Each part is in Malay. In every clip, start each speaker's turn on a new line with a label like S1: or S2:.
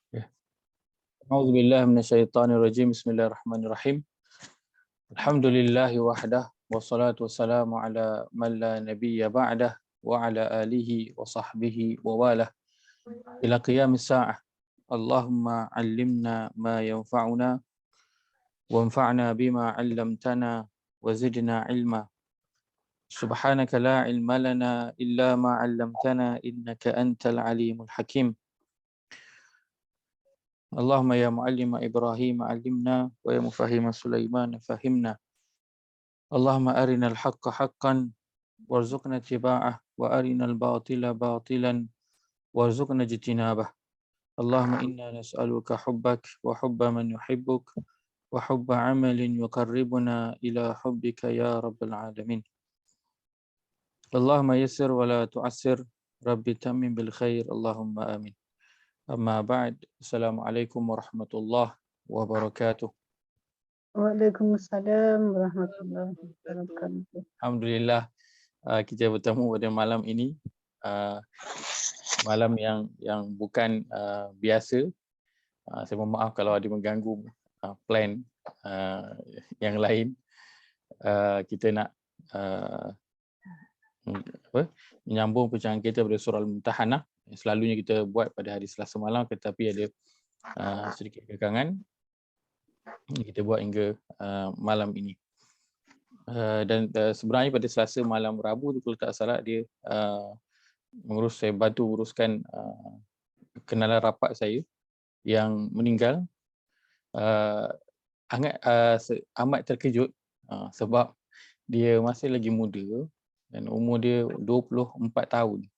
S1: Ya. A'udzubillahi minasyaitonirrajim. Bismillahirrahmanirrahim. Alhamdulillahi wahdah wassalatu wassalamu ala man la nabiyya ba'dah wa ala alihi wa sahbihi wa walah ila qiyamis sa'ah. Allahumma 'allimna ma yanfa'una wanfa'na bima 'allamtana wa zidna 'ilma. Subhanaka la 'ilma lana illa ma 'allamtana innaka antal alimul hakim. Allahumma ya muallima Ibrahim 'allimna wa ya mufahhima Sulaiman fahimna. Allahumma arinal haqqa haqqan warzuqna ittiba'ah wa arinal batila batilan warzuqna ijtinabah. Allahumma inna nas'aluka hubbak wa hubba man yuhibbuk wa hubba 'amalin yuqarribuna ila hubbika ya rabbal alamin. Allahumma yassir wa la tu'assir, rabbi tammim bil khair, Allahumma amin. Amma ba'd. Assalamualaikum warahmatullahi wabarakatuh.
S2: Waalaikumsalam warahmatullahi wabarakatuh.
S1: Alhamdulillah, kita bertemu pada malam ini, malam yang bukan biasa. Saya mohon maaf kalau ada mengganggu plan yang lain. Kita nak menyambung perbincangan kita pada surah Al-Mumtahanah. Selalunya kita buat pada hari Selasa malam, tetapi ada sedikit kekangan. Kita buat hingga malam ini. Dan sebenarnya pada Selasa malam Rabu tu, kalau tak salah, dia saya bantu uruskan kenalan rapat saya yang meninggal. Amat terkejut sebab dia masih lagi muda dan umur dia 24 tahun.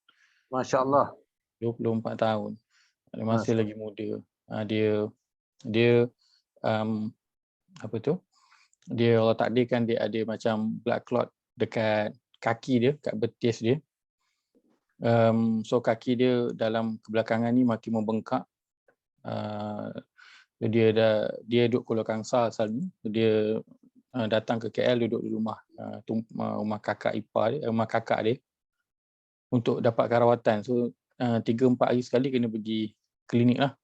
S3: Masya Allah.
S1: 24 tahun. Dia masih lagi muda. Dia apa tu? Dia Allah takdirkan dia ada macam blood clot dekat kaki dia, kat betis dia. So kaki dia dalam kebelakangan ni makin membengkak. Dia duduk Kuala Kangsar asalnya. Dia datang ke KL, duduk di rumah kakak ipar dia, rumah kakak dia untuk dapatkan rawatan. So 3-4 hari sekali kena pergi klinik lah.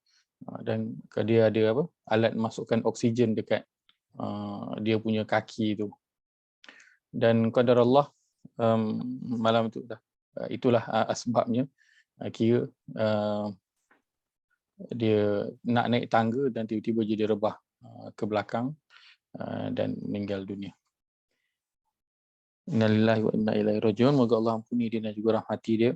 S1: Dan dia ada alat masukkan oksigen dekat dia punya kaki tu. Dan qadar Allah, malam tu itulah asbabnya. Kira dia nak naik tangga dan tiba-tiba jadi rebah ke belakang dan meninggal dunia. Innalillahi wa inna ilaihi rajiun. Moga Allah ampuni dia dan juga rahmati dia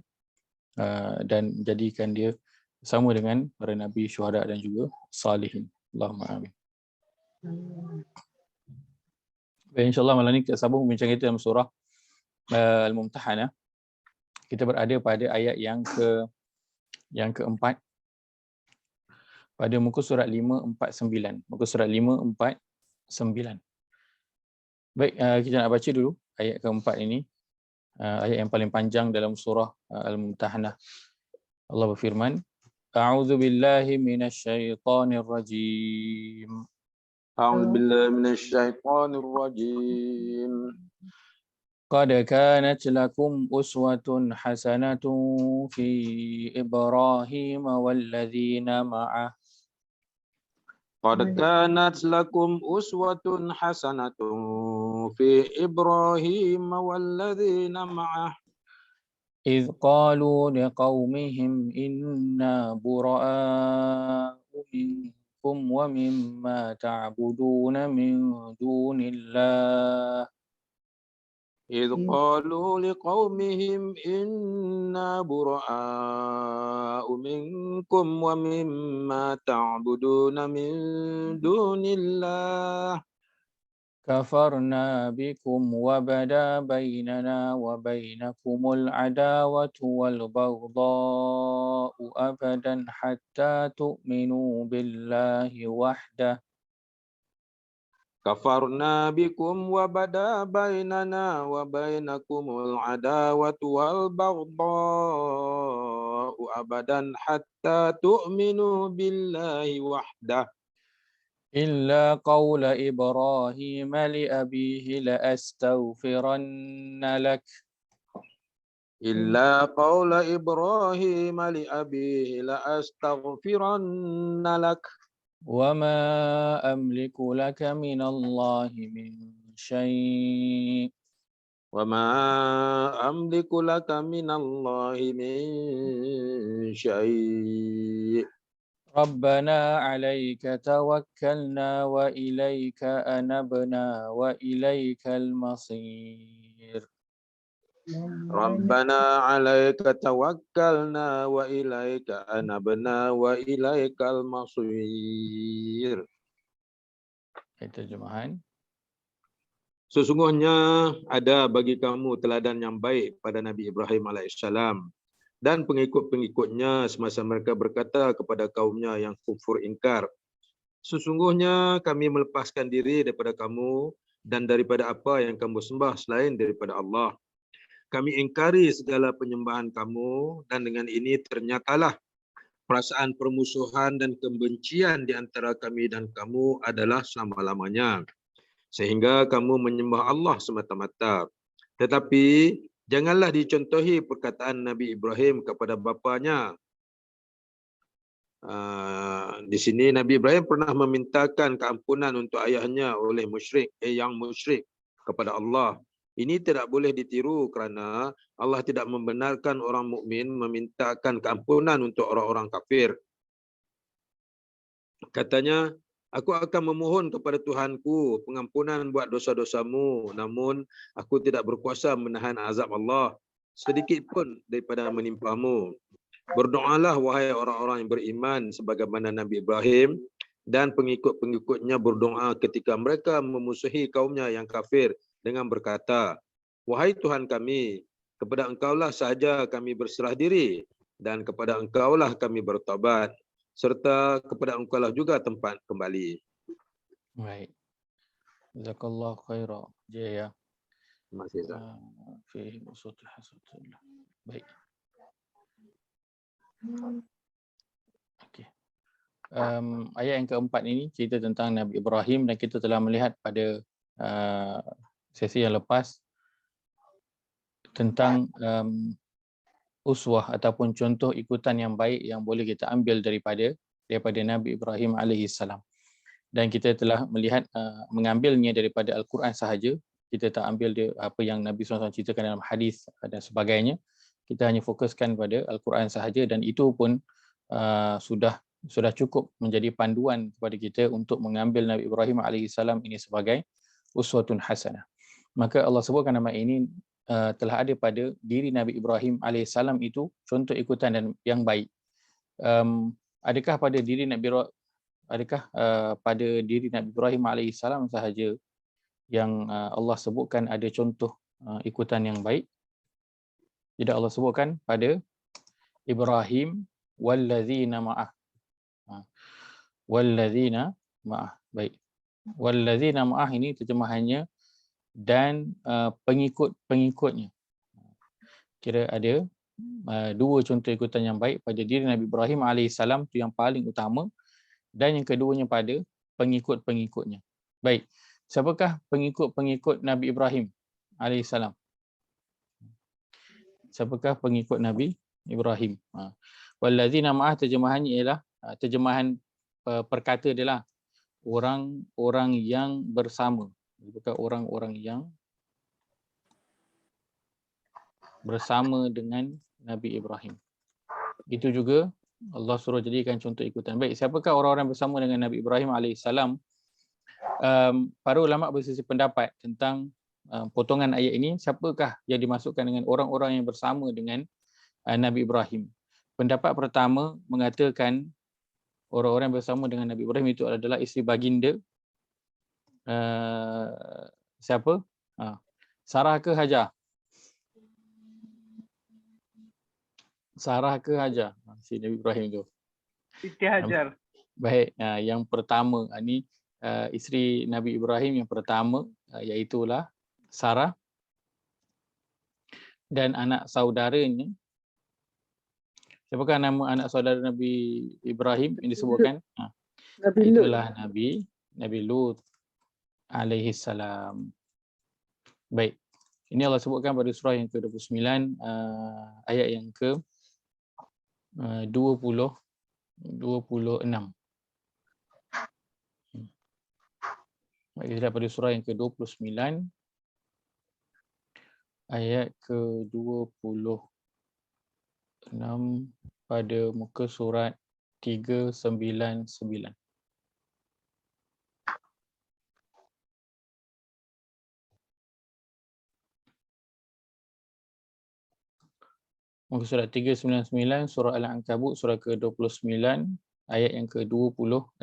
S1: dan jadikan dia sama dengan para nabi, syuhada dan juga salihin. Allahumma amin. Baik, insyaAllah malam ni kita sambung bincang kita dalam surah Al-Mumtahanah. Kita berada pada ayat yang keempat pada muka surat 549. Muka surat 549. Baik, kita nak baca dulu ayat keempat ini. Ayat yang paling panjang dalam surah Al-Mumtahanah. Allah berfirman, A'udzu billahi minasyaitonir rajim.
S3: A'udzu billahi minasyaitonir rajim.
S1: Qad kanat lakum uswatun hasanatun fi Ibrahim walladzina ma'ah.
S3: Qad kanat lakum uswatun hasanatun fi Ibrahim walladzina ma'ah.
S1: إذ قالوا لقومهم إنا براء منكم ومما تعبدون من دون الله
S3: إذ قالوا لقومهم إنا براء منكم ومما تعبدون من دون الله
S1: كفرنا بكم وبدا بيننا وبينكم العداوة والبغضاء أبدا حتى تؤمنوا بالله وحده
S3: كفرنا بكم وبدا بيننا وبينكم العداوة والبغضاء أبدا حتى تؤمنوا بالله وحده
S1: إلا قول إبراهيم لأبيه لأستغفرن لك
S3: إلا قول إبراهيم لأبيه لأستغفرن لك
S1: وما أملك لك من الله من شيء
S3: وما أملك لك من الله من شيء
S1: ربنا عليك توكلنا وإليك أنبنا وإليك المصير.
S3: ربنا عليك توكلنا وإليك أنبنا وإليك المصير.
S1: Terjemahan.
S3: Sesungguhnya ada bagi kamu teladan yang baik pada Nabi Ibrahim alaihissalam dan pengikut-pengikutnya semasa mereka berkata kepada kaumnya yang kufur ingkar, sesungguhnya kami melepaskan diri daripada kamu dan daripada apa yang kamu sembah selain daripada Allah. Kami ingkari segala penyembahan kamu dan dengan ini ternyatalah perasaan permusuhan dan kebencian di antara kami dan kamu adalah selama-lamanya. Sehingga kamu menyembah Allah semata-mata. Tetapi janganlah dicontohi perkataan Nabi Ibrahim kepada bapanya. Di sini Nabi Ibrahim pernah memintakan keampunan untuk ayahnya oleh yang musyrik kepada Allah. Ini tidak boleh ditiru kerana Allah tidak membenarkan orang mukmin memintakan keampunan untuk orang-orang kafir. Katanya, aku akan memohon kepada Tuhanku pengampunan buat dosa-dosamu, namun aku tidak berkuasa menahan azab Allah sedikit pun daripada menimpamu. Berdoalah wahai orang-orang yang beriman sebagaimana Nabi Ibrahim dan pengikut-pengikutnya berdoa ketika mereka memusuhi kaumnya yang kafir dengan berkata, wahai Tuhan kami, kepada Engkaulah sahaja kami berserah diri dan kepada Engkaulah kami bertaubat, serta kepada Engkaulah juga tempat kembali.
S1: Baik. Jazakallah khairan. Jaya.
S3: Terima kasih, Ustaz.
S1: Fi usutul hasanatullah. Baik. Okey. Ayat yang keempat ini cerita tentang Nabi Ibrahim dan kita telah melihat pada sesi yang lepas tentang uswah ataupun contoh ikutan yang baik yang boleh kita ambil daripada Nabi Ibrahim alaihissalam. Dan kita telah melihat mengambilnya daripada Al-Quran sahaja. Kita tak ambil dia apa yang Nabi SAW ceritakan dalam hadis dan sebagainya. Kita hanya fokuskan pada Al-Quran sahaja dan itu pun sudah cukup menjadi panduan kepada kita untuk mengambil Nabi Ibrahim alaihissalam ini sebagai uswatun hasanah. Maka Allah sebutkan nama ini telah ada pada diri Nabi Ibrahim alaihissalam itu contoh ikutan dan yang baik. Adakah pada diri Nabi Ibrahim alaihissalam sahaja yang Allah sebutkan ada contoh ikutan yang baik? Tidak, Allah sebutkan pada Ibrahim wallazina ma'ah. Wallazina ma'ah. Baik. Wallazina ma'ah ini terjemahannya dan pengikut-pengikutnya. Kira ada dua contoh ikutan yang baik pada diri Nabi Ibrahim alaihissalam, itu yang paling utama, dan yang keduanya pada pengikut-pengikutnya. Baik. Siapakah pengikut-pengikut Nabi Ibrahim alaihissalam? Siapakah pengikut Nabi Ibrahim? Wallazina ma'ah terjemahannya ialah terjemahan perkata dia lah orang-orang yang bersama. Bukan orang-orang yang bersama dengan Nabi Ibrahim. Itu juga Allah suruh jadikan contoh ikutan. Baik, siapakah orang-orang bersama dengan Nabi Ibrahim alaihissalam? Para ulama bersisi pendapat tentang potongan ayat ini, siapakah yang dimasukkan dengan orang-orang yang bersama dengan Nabi Ibrahim. Pendapat pertama mengatakan orang-orang bersama dengan Nabi Ibrahim itu adalah isteri baginda siapa? Sarah ke Hajar? Sarah ke Hajar? Si Nabi Ibrahim tu.
S2: Siti Hajar.
S1: Baik, yang pertama ini isteri Nabi Ibrahim yang pertama iaitulah Sarah dan anak saudaranya. Siapakah nama anak saudara Nabi Ibrahim yang disebutkan? Itulah Nabi Lut alaihissalam. Baik. Ini Allah sebutkan pada surah yang ke-29 ayat yang ke 26. Kita lihat pada surah yang ke-29 ayat ke-26 pada muka surat 399. Muka surat 399 surah Al-Ankabut surah ke-29 ayat yang ke-26.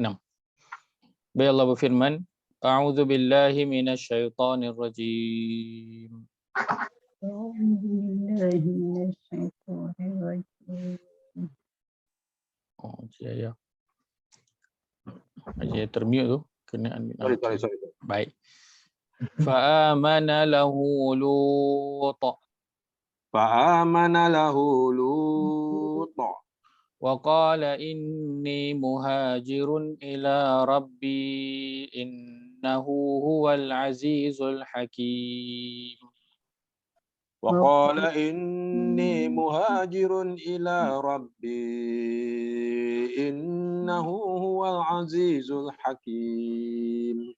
S1: Baik, Allah berfirman, A'udzu billahi minasyaitonir rajim. Oh, ya. Aja termute tu kena unmute.
S3: Sorry.
S1: Baik. Fa'amana lahu Lut
S3: Fa'amana lahu Lut.
S1: wa qala inni muhajirun ila rabbi innahu huwal azizul hakim.
S3: Wa qala inni muhajirun ila rabbi innahu huwal azizul hakim.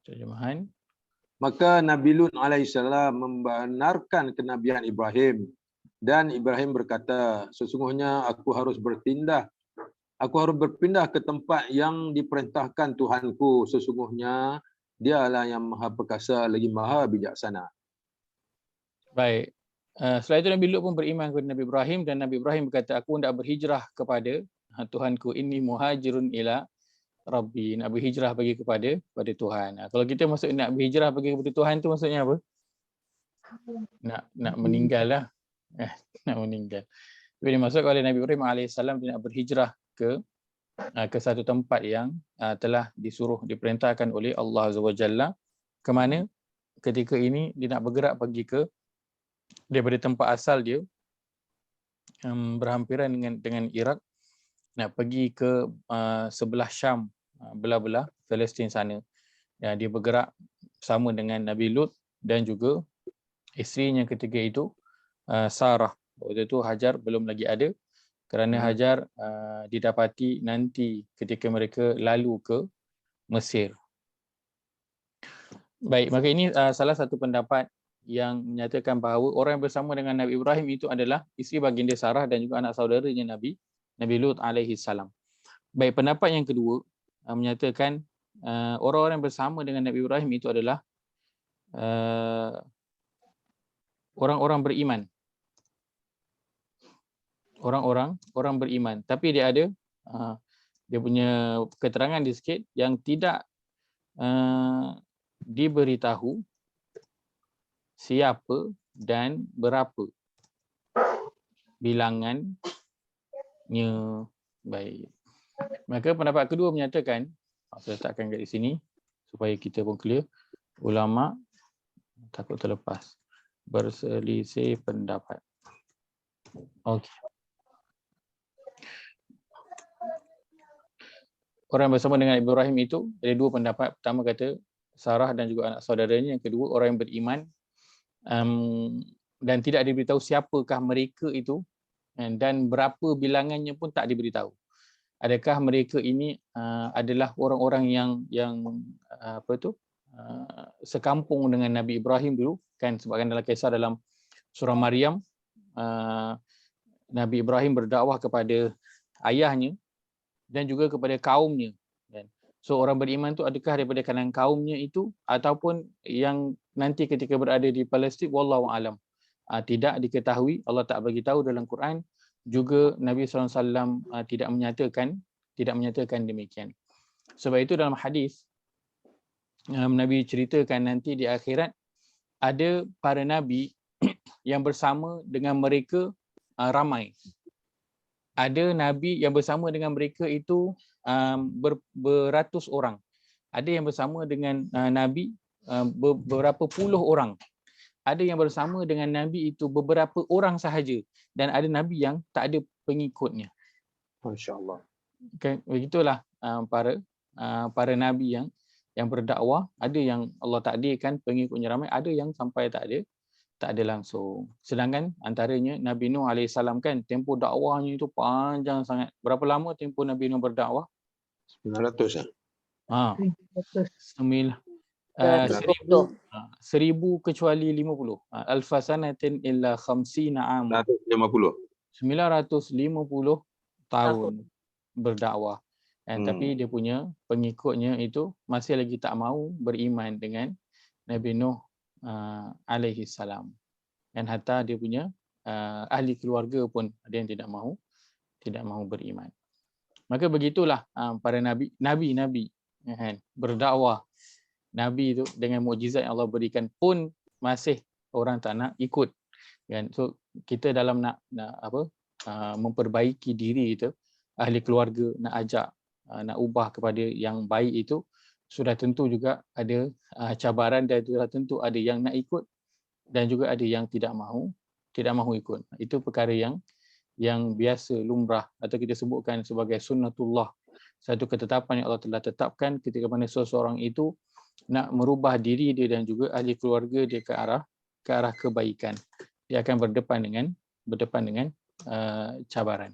S1: Terjemahan.
S3: Maka Nabi Lut alaihissalam membenarkan kenabian Ibrahim dan Ibrahim berkata, sesungguhnya aku harus berpindah ke tempat yang diperintahkan Tuhanku, sesungguhnya Dialah yang Maha Perkasa lagi Maha Bijaksana.
S1: Baik. Setelah itu Nabi Lut pun beriman kepada Nabi Ibrahim dan Nabi Ibrahim berkata, aku hendak berhijrah kepada Tuhanku, inni muhajirun ila Rabbi, nak berhijrah bagi kepada Tuhan. Kalau kita maksud nak berhijrah bagi kepada Tuhan tu maksudnya apa? Nak meninggal lah. Nak meninggal. Jadi dimaksud oleh Nabi Ibrahim AS dia nak berhijrah ke satu tempat yang telah diperintahkan oleh Allah Azza wa Jalla, ke mana ketika ini dia nak bergerak pergi ke daripada tempat asal dia berhampiran dengan Iraq, nak pergi ke sebelah Syam, belah-belah Palestin sana. Dia bergerak bersama dengan Nabi Lut dan juga isterinya ketika itu Sarah. Waktu itu Hajar belum lagi ada, kerana Hajar didapati nanti ketika mereka lalu ke Mesir. Baik, maka ini salah satu pendapat yang menyatakan bahawa orang yang bersama dengan Nabi Ibrahim itu adalah isteri baginda Sarah dan juga anak saudaranya Nabi Lut alaihi salam. Baik, pendapat yang kedua menyatakan orang-orang yang bersama dengan Nabi Ibrahim itu adalah orang-orang beriman. Orang beriman, tapi dia ada dia punya keterangan di sikit yang tidak diberitahu siapa dan berapa bilangannya. Baik. Maka pendapat kedua menyatakan, saya letakkan kat sini supaya kita pun clear, ulama takut terlepas, berselisih pendapat. Okey. Orang bersama dengan Ibrahim itu ada dua pendapat. Pertama kata Sarah dan juga anak saudaranya. Yang kedua orang yang beriman dan tidak diberitahu siapakah mereka itu dan berapa bilangannya pun tak diberitahu. Adakah mereka ini adalah orang-orang yang sekampung dengan Nabi Ibrahim dulu, kan, sebabkan dalam kisah dalam surah Maryam Nabi Ibrahim berdakwah kepada ayahnya dan juga kepada kaumnya. So orang beriman tu adakah daripada kalangan kaumnya itu ataupun yang nanti ketika berada di Palestin, wallahu alam. Tidak diketahui, Allah tak bagi tahu dalam Quran, juga Nabi SAW tidak menyatakan demikian. Sebab itu dalam hadis Nabi ceritakan nanti di akhirat ada para nabi yang bersama dengan mereka ramai. Ada nabi yang bersama dengan mereka itu beratus orang. Ada yang bersama dengan nabi beberapa puluh orang. Ada yang bersama dengan nabi itu beberapa orang sahaja, dan ada nabi yang tak ada pengikutnya.
S3: Masya-Allah.
S1: Okay, begitulah para nabi yang yang berdakwah, ada yang Allah takdirkan pengikutnya ramai, ada yang sampai tak ada langsung. Sedangkan antaranya Nabi Nuh AS kan, tempoh dakwahnya itu panjang sangat. Berapa lama tempoh Nabi Nuh berdakwah?
S3: 900 lah.
S1: Ha,
S2: 720.
S1: 1000 kecuali 50. Alfa sanatin illa khamsina am.
S3: 150.
S1: 950 tahun berdakwah. Tapi
S3: Hmm.
S1: dia punya pengikutnya itu masih lagi tak mahu beriman dengan Nabi Nuh alaihi salam. Dan hatta dia punya ahli keluarga pun ada yang tidak mahu beriman. Maka begitulah para nabi kan, berdakwah. Nabi itu dengan mukjizat yang Allah berikan pun masih orang tak nak ikut kan. So kita dalam nak memperbaiki diri itu, ahli keluarga nak ajak, nak ubah kepada yang baik itu, sudah tentu juga ada cabaran dan sudah tentu ada yang nak ikut dan juga ada yang tidak mahu ikut. Itu perkara yang biasa, lumrah, atau kita sebutkan sebagai sunnatullah, satu ketetapan yang Allah telah tetapkan ketika mana seseorang itu nak merubah diri dia dan juga ahli keluarga dia ke arah kebaikan. Dia akan berdepan dengan cabaran.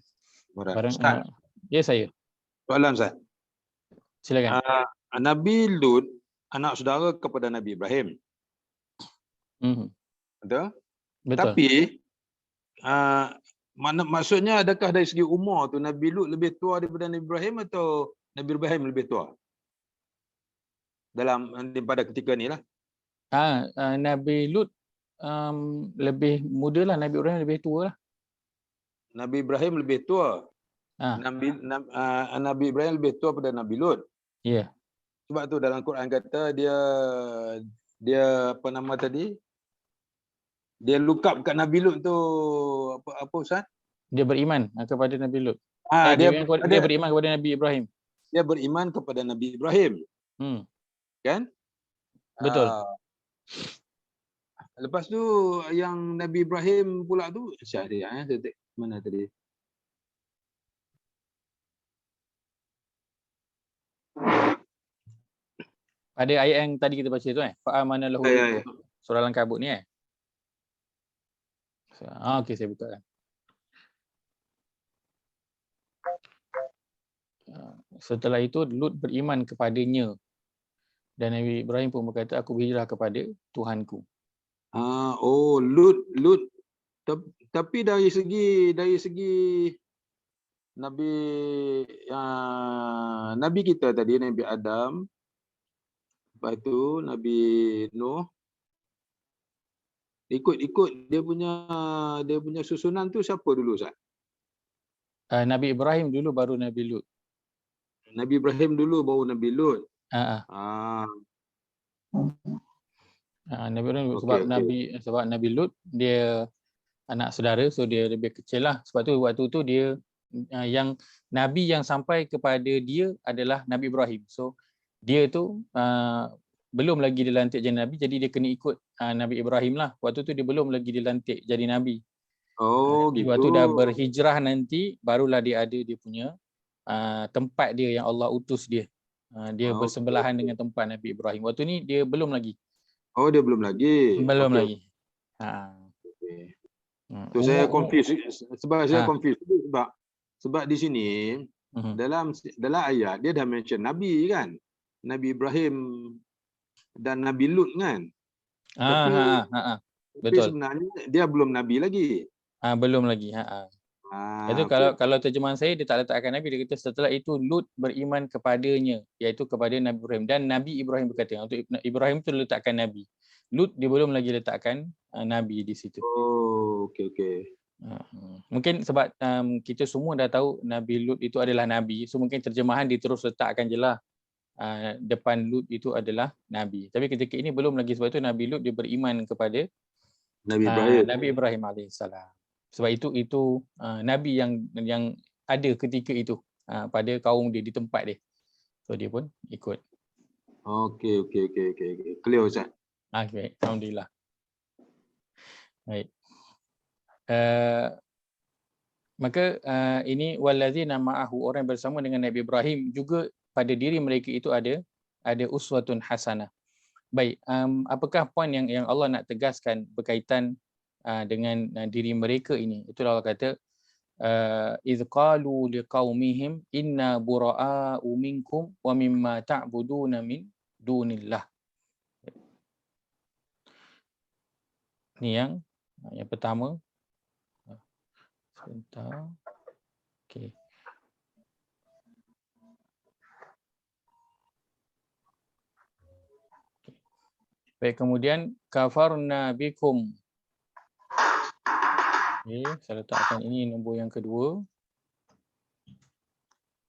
S3: Ustaz,
S1: Ya saya.
S3: soalan Ustaz.
S1: Silakan.
S3: Nabi Lut anak saudara kepada Nabi Ibrahim. Betul?
S1: Betul.
S3: Tapi maksudnya adakah dari segi umur tu Nabi Lut lebih tua daripada Nabi Ibrahim atau Nabi Ibrahim lebih tua? Pada ketika ni lah.
S1: Nabi Lut lebih muda lah, Nabi Ibrahim lebih tua lah.
S3: Nabi Ibrahim lebih tua. Nabi Ibrahim lebih tua pada Nabi Lut.
S1: Ya. Yeah.
S3: Sebab tu dalam Quran kata dia apa nama tadi? Dia look up kat Nabi Lut tu apa Ustaz?
S1: Dia beriman kepada Nabi Lut.
S3: Dia
S1: beriman kepada Nabi Ibrahim.
S3: Dia beriman kepada Nabi Ibrahim. Kan?
S1: Betul.
S3: Lepas tu yang Nabi Ibrahim pula tu syariah mana tadi?
S1: Pada ayat yang tadi kita baca tu fa amana lahu surah Al-Ankabut ni okey, saya buka kan. Setelah itu Lut beriman kepadanya dan Nabi Ibrahim pun berkata, aku berhijrah kepada Tuhanku.
S3: Lut. Tapi dari segi Nabi kita tadi, Nabi Adam, lepas tu Nabi Nuh, ikut dia punya susunan tu siapa dulu Ustaz?
S1: Nabi Ibrahim dulu baru Nabi Lut.
S3: Nabi Ibrahim dulu baru Nabi Lut.
S1: Nabi Ibrahim sebab Nabi Lut dia anak saudara, so dia lebih kecil lah. Sebab tu waktu tu dia yang Nabi yang sampai kepada dia adalah Nabi Ibrahim. So dia tu belum lagi dilantik jadi Nabi, jadi dia kena ikut Nabi Ibrahim lah. Waktu tu dia belum lagi dilantik jadi Nabi.
S3: Gitu.
S1: Waktu dah berhijrah nanti, barulah dia ada dia punya tempat dia yang Allah utus dia. Dia bersebelahan dengan tempat Nabi Ibrahim. Waktu ni dia belum lagi.
S3: Dia belum lagi.
S1: Belum lagi.
S3: Tu saya confuse saya confuse sebab di sini dalam ayat dia dah mention Nabi kan. Nabi Ibrahim dan Nabi Lut kan. Tapi sebenarnya dia belum Nabi lagi.
S1: Belum lagi. Itu kalau terjemahan saya, dia tak letakkan Nabi, dia kata setelah itu Lut beriman kepadanya, iaitu kepada Nabi Ibrahim, dan Nabi Ibrahim berkata. Untuk Ibrahim tu letakkan Nabi. Lut dia belum lagi letakkan Nabi di situ.
S3: Okey.
S1: Mungkin sebab kita semua dah tahu Nabi Lut itu adalah Nabi, so mungkin terjemahan dia terus letakkan je lah depan Lut itu adalah Nabi. Tapi ketika ini belum lagi, sebab itu Nabi Lut dia beriman kepada Nabi Ibrahim alaihissalam. Sebab itu Nabi yang ada ketika itu pada kaum dia, di tempat dia. So dia pun ikut.
S3: Okey. Clear Ustaz.
S1: Baik, alhamdulillah. Baik. Maka ini wallazina ma'ahu, orang bersama dengan Nabi Ibrahim juga pada diri mereka itu ada ada uswatun hasanah. Baik, apakah poin yang Allah nak tegaskan berkaitan dengan diri mereka ini? Itulah Allah kata idh qalu liqaumihim inna bura'a'u minkum wa mimma ta'buduna min dunillah. Ni yang pertama. Sebentar. Okey. Baik, kemudian kafarna bikum. Okey, saya letakkan ini nombor yang kedua.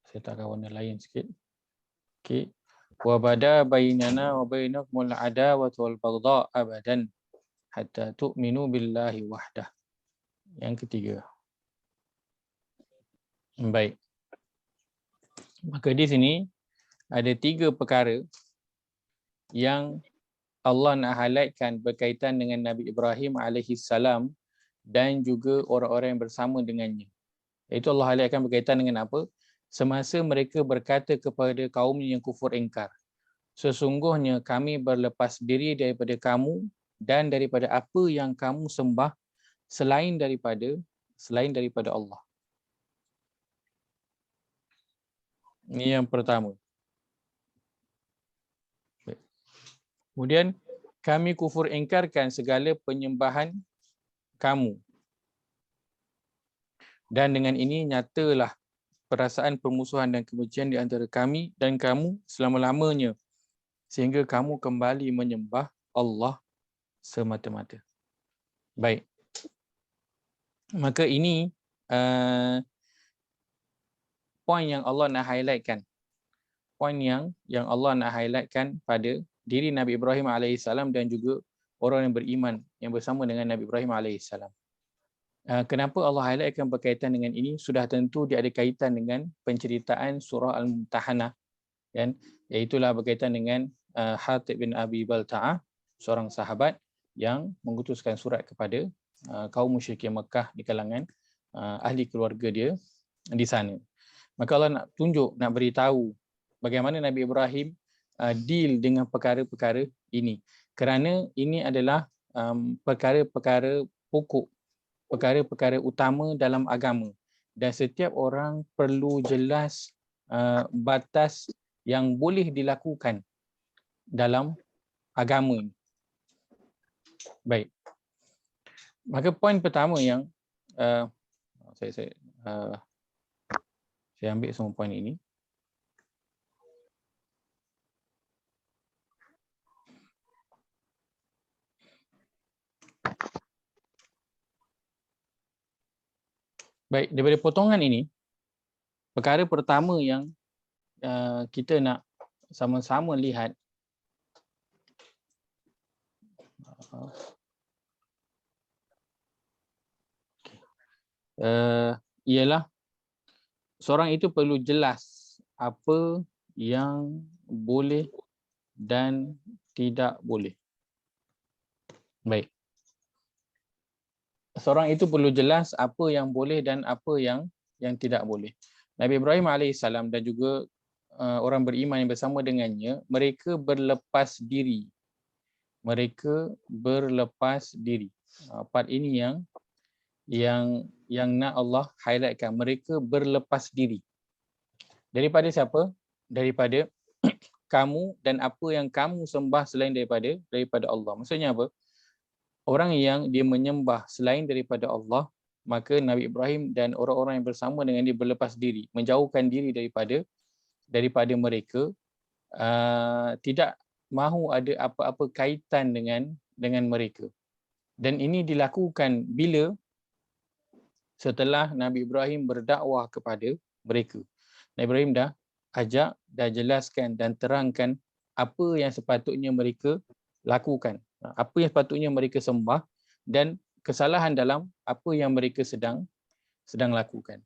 S1: Saya letakkan warna lain sikit. Okey. Wa bada bainana wa bainakumul adawatu wal baghdha abadan hatta tu'minu billahi wahdah. Yang ketiga. Baik. Maka di sini ada 3 perkara yang Allah nak highlightkan berkaitan dengan Nabi Ibrahim alaihissalam dan juga orang-orang yang bersama dengannya. Iaitu Allah highlightkan berkaitan dengan apa? Semasa mereka berkata kepada kaumnya yang kufur ingkar, sesungguhnya kami berlepas diri daripada kamu dan daripada apa yang kamu sembah selain daripada Allah. Ini yang pertama. Kemudian kami kufur ingkarkan segala penyembahan kamu. Dan dengan ini nyatalah perasaan permusuhan dan kebencian di antara kami dan kamu selama-lamanya, sehingga kamu kembali menyembah Allah semata-mata. Baik. Maka ini poin yang Allah nak highlightkan. Poin yang Allah nak highlightkan pada diri Nabi Ibrahim alaihissalam dan juga orang yang beriman yang bersama dengan Nabi Ibrahim alaihissalam. Kenapa Allah highlightkan berkaitan dengan ini? Sudah tentu dia ada kaitan dengan penceritaan surah Al-Mumtahanah, kan? Iaitulah berkaitan dengan Hatib bin Abi Balta'ah, seorang sahabat yang mengutuskan surat kepada kaum musyrikin Mekah di kalangan ahli keluarga dia di sana. Maka Allah nak tunjuk, nak beritahu bagaimana Nabi Ibrahim deal dengan perkara-perkara ini. Kerana ini adalah perkara-perkara pokok, perkara-perkara utama dalam agama. Dan setiap orang perlu jelas batas yang boleh dilakukan dalam agama ini. Baik. Maka poin pertama yang saya ambil semua poin ini. Baik, daripada potongan ini, perkara pertama yang kita nak sama-sama lihat ialah seorang itu perlu jelas apa yang boleh dan tidak boleh. Baik. Seorang itu perlu jelas apa yang boleh dan apa yang tidak boleh. Nabi Ibrahim alaihissalam dan juga orang beriman yang bersama dengannya, mereka berlepas diri. Mereka berlepas diri. Part ini yang nak Allah highlightkan. Mereka berlepas diri. Daripada siapa? Daripada kamu dan apa yang kamu sembah selain daripada Allah. Maksudnya apa? Orang yang dia menyembah selain daripada Allah, maka Nabi Ibrahim dan orang-orang yang bersama dengan dia berlepas diri, menjauhkan diri daripada mereka, tidak mahu ada apa-apa kaitan dengan mereka. Dan ini dilakukan bila setelah Nabi Ibrahim berdakwah kepada mereka. Nabi Ibrahim dah ajak, dah jelaskan dan terangkan apa yang sepatutnya mereka lakukan, apa yang sepatutnya mereka sembah dan kesalahan dalam apa yang mereka sedang lakukan.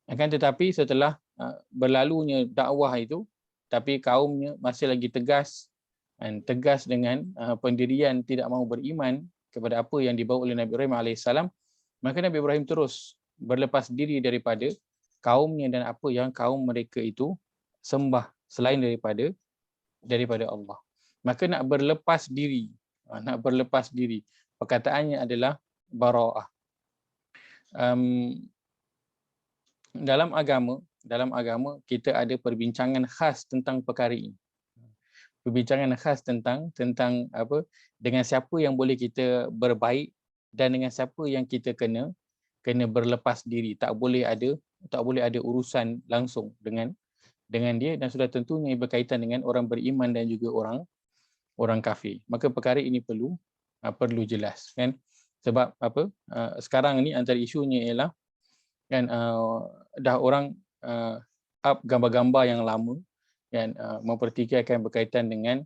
S1: Akan tetapi setelah berlalunya dakwah itu, tapi kaumnya masih lagi tegas dengan pendirian tidak mahu beriman kepada apa yang dibawa oleh Nabi Ibrahim alaihissalam, maka Nabi Ibrahim terus berlepas diri daripada kaumnya dan apa yang kaum mereka itu sembah selain daripada daripada Allah. Maka nak berlepas diri, nak berlepas diri, perkataannya adalah bara'ah. Dalam agama kita ada perbincangan khas tentang perkara ini. Perbincangan khas tentang apa, dengan siapa yang boleh kita berbaik dan dengan siapa yang kita kena berlepas diri. Tak boleh ada urusan langsung dengan dia, dan sudah tentunya berkaitan dengan orang beriman dan juga orang kafir. Maka perkara ini perlu jelas, kan? Sebab apa? Sekarang ni antara isunya ialah kan dah orang up gambar-gambar yang lama, kan, mempertikaikan berkaitan dengan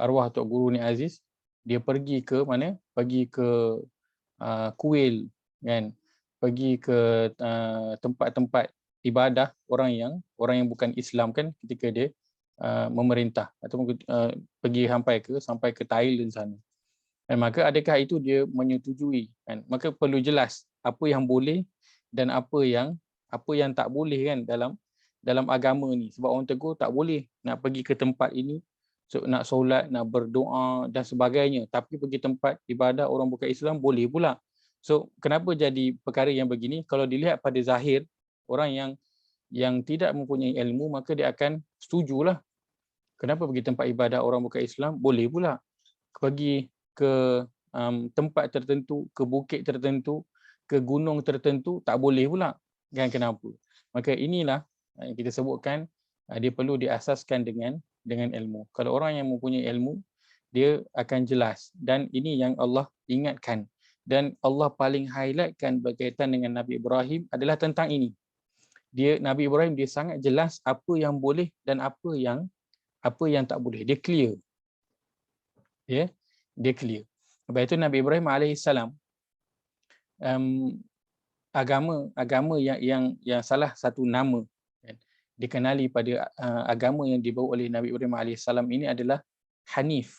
S1: arwah Tok Guru Ni Aziz. Dia pergi ke mana? Pergi ke kuil, kan, pergi ke tempat-tempat ibadah orang yang bukan Islam, kan, ketika dia memerintah ataupun pergi sampai ke Thailand sana. Dan maka adakah itu dia menyetujui, kan? Maka perlu jelas apa yang boleh dan apa yang tak boleh, kan, dalam agama ni. Sebab orang tegur tak boleh nak pergi ke tempat ini nak solat, nak berdoa dan sebagainya, tapi pergi tempat ibadah orang bukan Islam boleh pula. So kenapa jadi perkara yang begini? Kalau dilihat pada zahir, orang yang tidak mempunyai ilmu, maka dia akan setujulah. Kenapa pergi tempat ibadah orang bukan Islam boleh pula, pergi ke tempat tertentu, ke bukit tertentu, ke gunung tertentu tak boleh pula, kan? Kenapa? Maka inilah yang kita sebutkan, dia perlu diasaskan dengan ilmu. Kalau orang yang mempunyai ilmu, dia akan jelas, dan ini yang Allah ingatkan, dan Allah paling highlightkan berkaitan dengan Nabi Ibrahim adalah tentang ini. Nabi Ibrahim dia sangat jelas apa yang boleh dan apa yang tak boleh. Dia clear. Dia clear. Sebab itu Nabi Ibrahim alaihissalam, agama yang salah satu nama, kan, dikenali pada agama yang dibawa oleh Nabi Ibrahim alaihissalam ini adalah Hanif.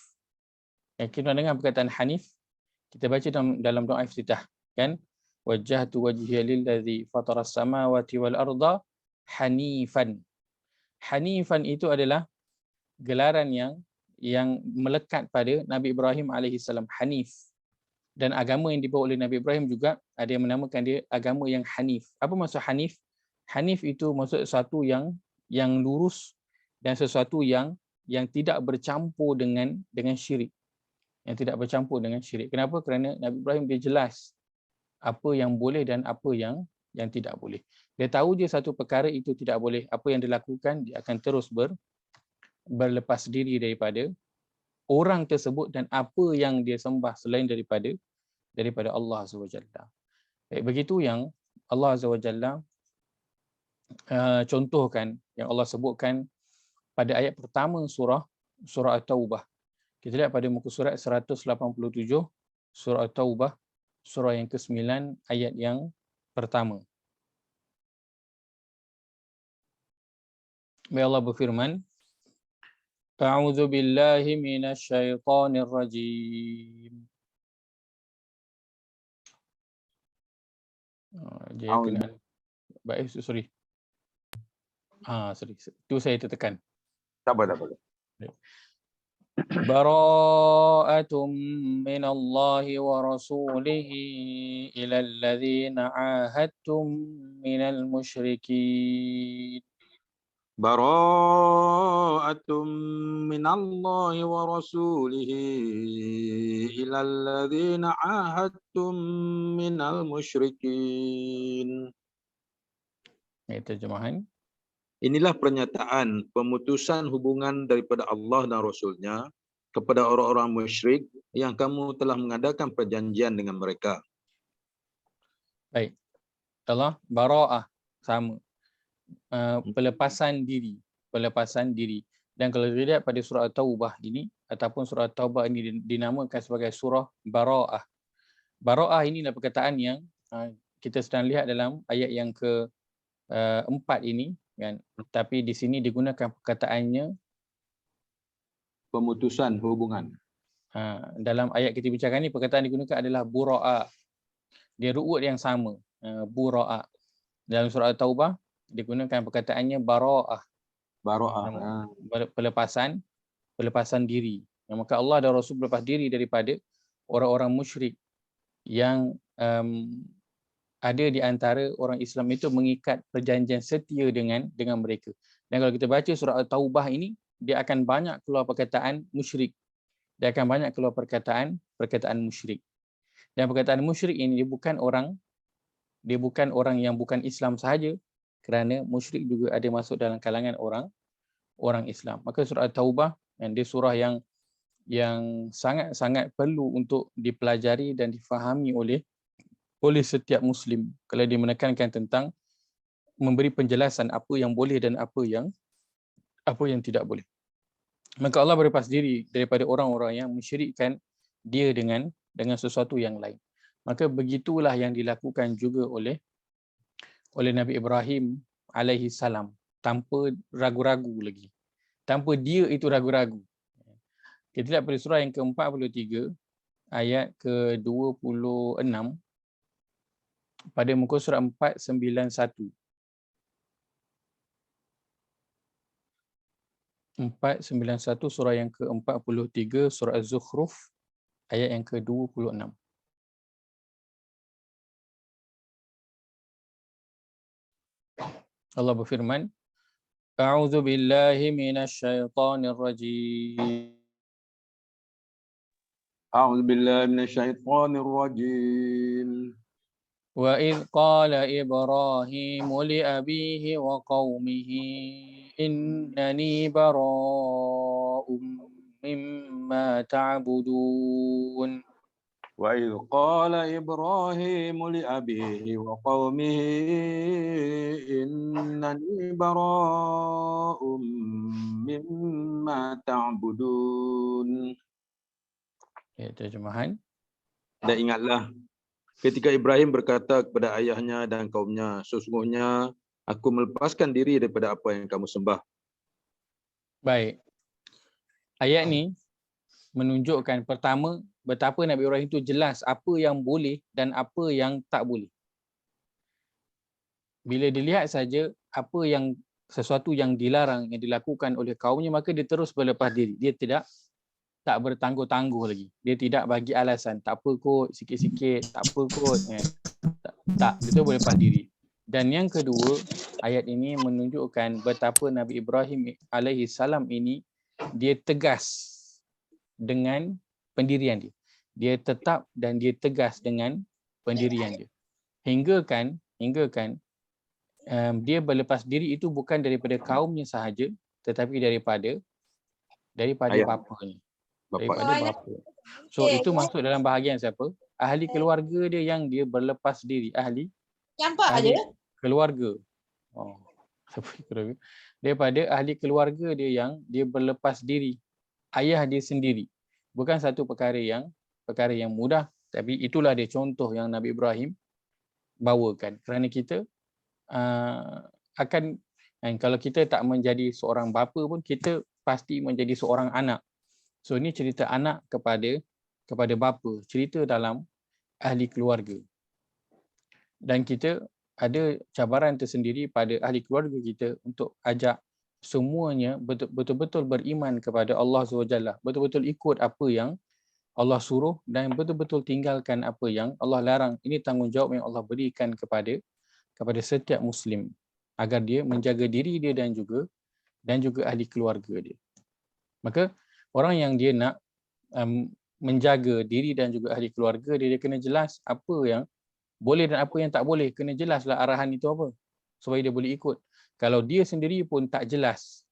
S1: Kita dengar perkataan Hanif, kita baca dalam doa iftitah, kan, wajjahtu wajhiya lillazi fataras samawati wal arda hanifan. Hanifan itu adalah gelaran yang melekat pada Nabi Ibrahim alaihissalam, Hanif. Dan agama yang dibawa oleh Nabi Ibrahim juga ada yang menamakan dia agama yang Hanif. Apa maksud Hanif? Hanif itu maksud sesuatu yang lurus dan sesuatu yang tidak bercampur dengan syirik. Yang tidak bercampur dengan syirik. Kenapa? Kerana Nabi Ibrahim dia jelas apa yang boleh dan apa yang tidak boleh. Dia tahu je satu perkara itu tidak boleh, apa yang dilakukan dia akan terus berlepas diri daripada orang tersebut dan apa yang dia sembah selain daripada Allah Azza wa Jalla. Begitu yang Allah Azza wa Jalla contohkan, yang Allah sebutkan pada ayat pertama surah At-Taubah. Kita lihat pada muka surat 187 surah At-Taubah, surah yang ke-9 ayat yang pertama. Allah berfirman, A'udzu billahi minasy syaithanir rajim. Dia kena baik, sorry. Sorry. Itu saya tertekan.
S3: Tak apa.
S1: Bara'atum minallahi wa rasulihi ila alladhina 'ahadtum minal musyrikin.
S3: Bara'atum minallahi wa rasulihi ila alladhina 'ahadtum minal musyrikin.
S1: Terjemahan.
S3: Inilah pernyataan pemutusan hubungan daripada Allah dan Rasulnya kepada orang-orang musyrik yang kamu telah mengadakan perjanjian dengan mereka.
S1: Baik. Allah, bara'ah sama. Pelepasan diri. Dan kalau dilihat pada surah At-Taubah ini ataupun surah At-Taubah ini dinamakan sebagai surah bara'ah. Bara'ah ini adalah perkataan yang kita sedang lihat dalam ayat yang ke-4 ini, kan, tapi di sini digunakan perkataannya
S3: Pemutusan hubungan.
S1: Dalam ayat kita bincangkan ni perkataan digunakan adalah bura'a. Dia ru'ut yang sama, bura'a. Dalam surah At-Taubah digunakan perkataannya bara'ah.
S3: Bara'ah.
S1: Pelepasan diri. Maka Allah dan Rasul berlepas diri daripada orang-orang musyrik yang ada di antara orang Islam itu mengikat perjanjian setia dengan mereka. Dan kalau kita baca surah At-Taubah ini, dia akan banyak keluar perkataan musyrik. Dia akan banyak keluar perkataan musyrik. Dan perkataan musyrik ini dia bukan orang yang bukan Islam sahaja, kerana musyrik juga ada masuk dalam kalangan orang Islam. Maka surah At-Taubah dia surah yang sangat-sangat perlu untuk dipelajari dan difahami oleh setiap Muslim kalau dia menekankan tentang memberi penjelasan apa yang boleh dan apa yang tidak boleh. Maka Allah berlepas diri daripada orang-orang yang mensyirikkan dia dengan sesuatu yang lain. Maka begitulah yang dilakukan juga oleh Nabi Ibrahim alaihi salam tanpa ragu-ragu lagi. Tanpa dia itu ragu-ragu. Kita lihat pada surah yang ke-43 ayat ke-26 pada muka surat 491. 491 surah yang ke-43 surah Az-Zukhruf ayat yang ke-26. Allah berfirman, A'udzu billahi minasyaitonir rajim.
S3: A'udzu billahi minasyaitonir rajim.
S1: وَإِذْ قَالَ إِبْرَاهِيمُ لِأَبِيهِ وَقَوْمِهِ إِنَّنِي بَرَاءٌ مِّمَّا تَعْبُدُونَ
S3: وَإِذْ قَالَ إِبْرَاهِيمُ لِأَبِيهِ وَقَوْمِهِ إِنَّنِي بَرَاءٌ مِّمَّا تَعْبُدُونَ.
S1: Ya, terjemahan.
S3: Dan ingatlah ketika Ibrahim berkata kepada ayahnya dan kaumnya, sesungguhnya aku melepaskan diri daripada apa yang kamu sembah.
S1: Baik. Ayat ni menunjukkan pertama betapa Nabi Ibrahim itu jelas apa yang boleh dan apa yang tak boleh. Bila dilihat saja apa yang sesuatu yang dilarang yang dilakukan oleh kaumnya, maka dia terus berlepas diri. Dia tak bertangguh-tangguh lagi. Dia tidak bagi alasan, tak apa kot, sikit-sikit, tak apa kot. Tak, dia berlepas diri. Dan yang kedua, ayat ini menunjukkan betapa Nabi Ibrahim alaihi salam ini dia tegas dengan pendirian dia. Dia tetap dan dia tegas dengan pendirian dia. Hingga kan dia berlepas diri itu bukan daripada kaumnya sahaja, tetapi daripada bapanya. Daripada bapa. So itu masuk dalam bahagian siapa? Ahli keluarga dia yang dia berlepas diri. Ahli keluarga. Oh, daripada ahli keluarga dia yang dia berlepas diri. Ayah dia sendiri. Bukan satu perkara yang mudah, tapi itulah dia contoh yang Nabi Ibrahim bawakan. Kerana kita akan kalau kita tak menjadi seorang bapa pun kita pasti menjadi seorang anak. So ini cerita anak kepada bapa, cerita dalam ahli keluarga. Dan kita ada cabaran tersendiri pada ahli keluarga kita untuk ajak semuanya betul-betul beriman kepada Allah SWT, betul-betul ikut apa yang Allah suruh dan betul-betul tinggalkan apa yang Allah larang. Ini tanggungjawab yang Allah berikan kepada setiap Muslim agar dia menjaga diri dia dan juga ahli keluarga dia. Maka orang yang dia nak menjaga diri dan juga ahli keluarga dia kena jelas apa yang boleh dan apa yang tak boleh. Kena jelaslah arahan itu apa supaya dia boleh ikut. Kalau dia sendiri pun tak jelas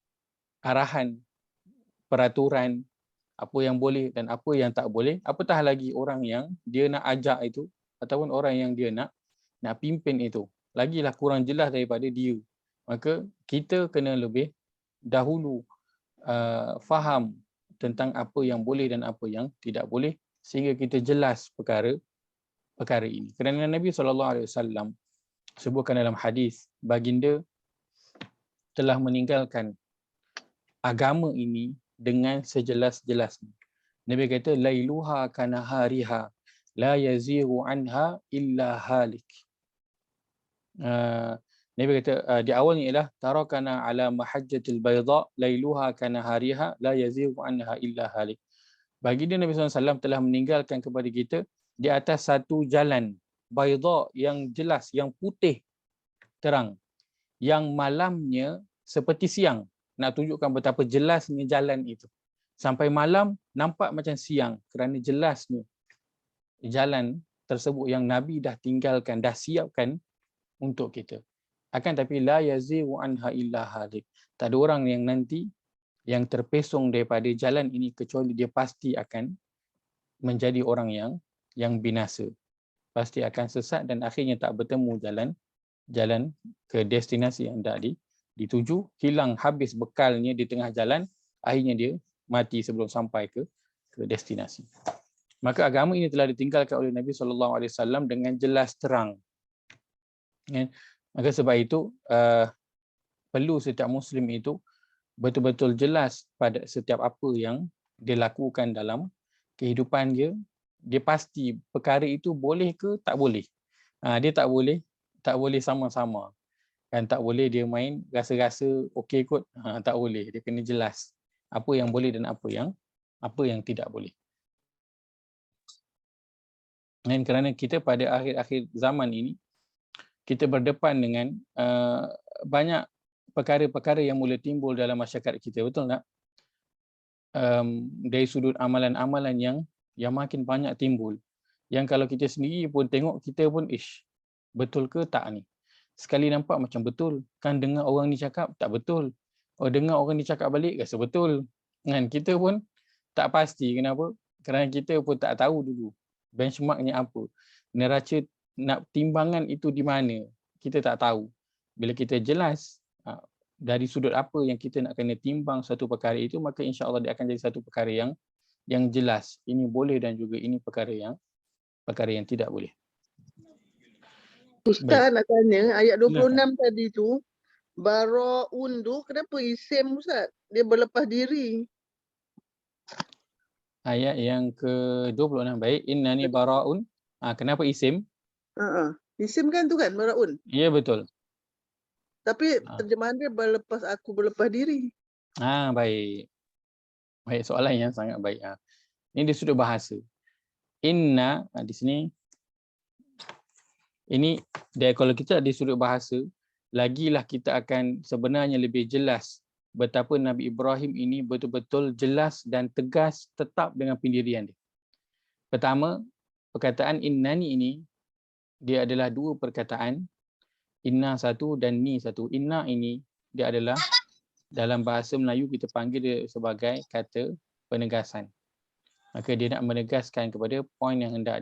S1: arahan, peraturan, apa yang boleh dan apa yang tak boleh, apatah lagi orang yang dia nak ajak itu ataupun orang yang dia nak pimpin itu. Lagilah kurang jelas daripada dia. Maka kita kena lebih dahulu faham tentang apa yang boleh dan apa yang tidak boleh sehingga kita jelas perkara ini. Kerana Nabi SAW sebutkan dalam hadis, baginda telah meninggalkan agama ini dengan sejelas-jelasnya. Nabi kata, lailuha kanahariha la yaziru anha illa halik. Nabi kata di awalnya ialah tarakana ala mahajjatil bayda lailuha kana hariha la yazighu anha illa halik. Baginda Nabi SAW telah meninggalkan kepada kita di atas satu jalan bayda yang jelas, yang putih terang, yang malamnya seperti siang. Nak tunjukkan betapa jelasnya jalan itu. Sampai malam nampak macam siang kerana jelasnya jalan tersebut yang Nabi dah tinggalkan, dah siapkan untuk kita. Akan tapi la yazighu anha illa halik. Tak ada orang yang nanti yang terpesong daripada jalan ini kecuali dia pasti akan menjadi orang yang binasa. Pasti akan sesat dan akhirnya tak bertemu jalan ke destinasi yang dah dituju, hilang habis bekalnya di tengah jalan, akhirnya dia mati sebelum sampai ke destinasi. Maka agama ini telah ditinggalkan oleh Nabi SAW dengan jelas terang. Maka sebab itu perlu setiap Muslim itu betul-betul jelas pada setiap apa yang dia lakukan dalam kehidupan dia. Dia pasti perkara itu boleh ke tak boleh. Dia tak boleh sama-sama. Kan tak boleh dia main rasa-rasa okey kot. Tak boleh. Dia kena jelas apa yang boleh dan apa yang tidak boleh. Dan kerana kita pada akhir-akhir zaman ini kita berdepan dengan banyak perkara-perkara yang mula timbul dalam masyarakat kita, betul tak? Dari sudut amalan-amalan yang makin banyak timbul. Yang kalau kita sendiri pun tengok, kita pun betul ke tak ni? Sekali nampak macam betul, kan dengar orang ni cakap tak betul. Dengar orang ni cakap balik rasa betul. Kan kita pun tak pasti, kenapa? Kerana kita pun tak tahu dulu benchmarknya apa. Neraca nak timbangan itu di mana? Kita tak tahu. Bila kita jelas dari sudut apa yang kita nak kena timbang satu perkara itu, maka insya-Allah dia akan jadi satu perkara yang jelas. Ini boleh dan juga ini perkara yang tidak boleh.
S4: Ustaz nak tanya ayat 26 tadi tu, bara'un tu kenapa isim Ustaz? Dia berlepas diri.
S1: Ayat yang ke-26, baik. Innani bara'un. Kenapa isim?
S4: Isim kan tu kan bara'un.
S1: Ya, betul.
S4: Tapi terjemahan dia aku berlepas diri.
S1: Baik. Baik, soalan yang sangat baik. Ini di sudut bahasa. Inna di sini, ini dia kalau kita di sudut bahasa, lagilah kita akan sebenarnya lebih jelas betapa Nabi Ibrahim ini betul-betul jelas dan tegas tetap dengan pendirian dia. Pertama, perkataan innani ini dia adalah dua perkataan. Inna satu dan ni satu. Inna ini dia adalah dalam bahasa Melayu kita panggil dia sebagai kata penegasan. Maka dia nak menegaskan kepada poin yang hendak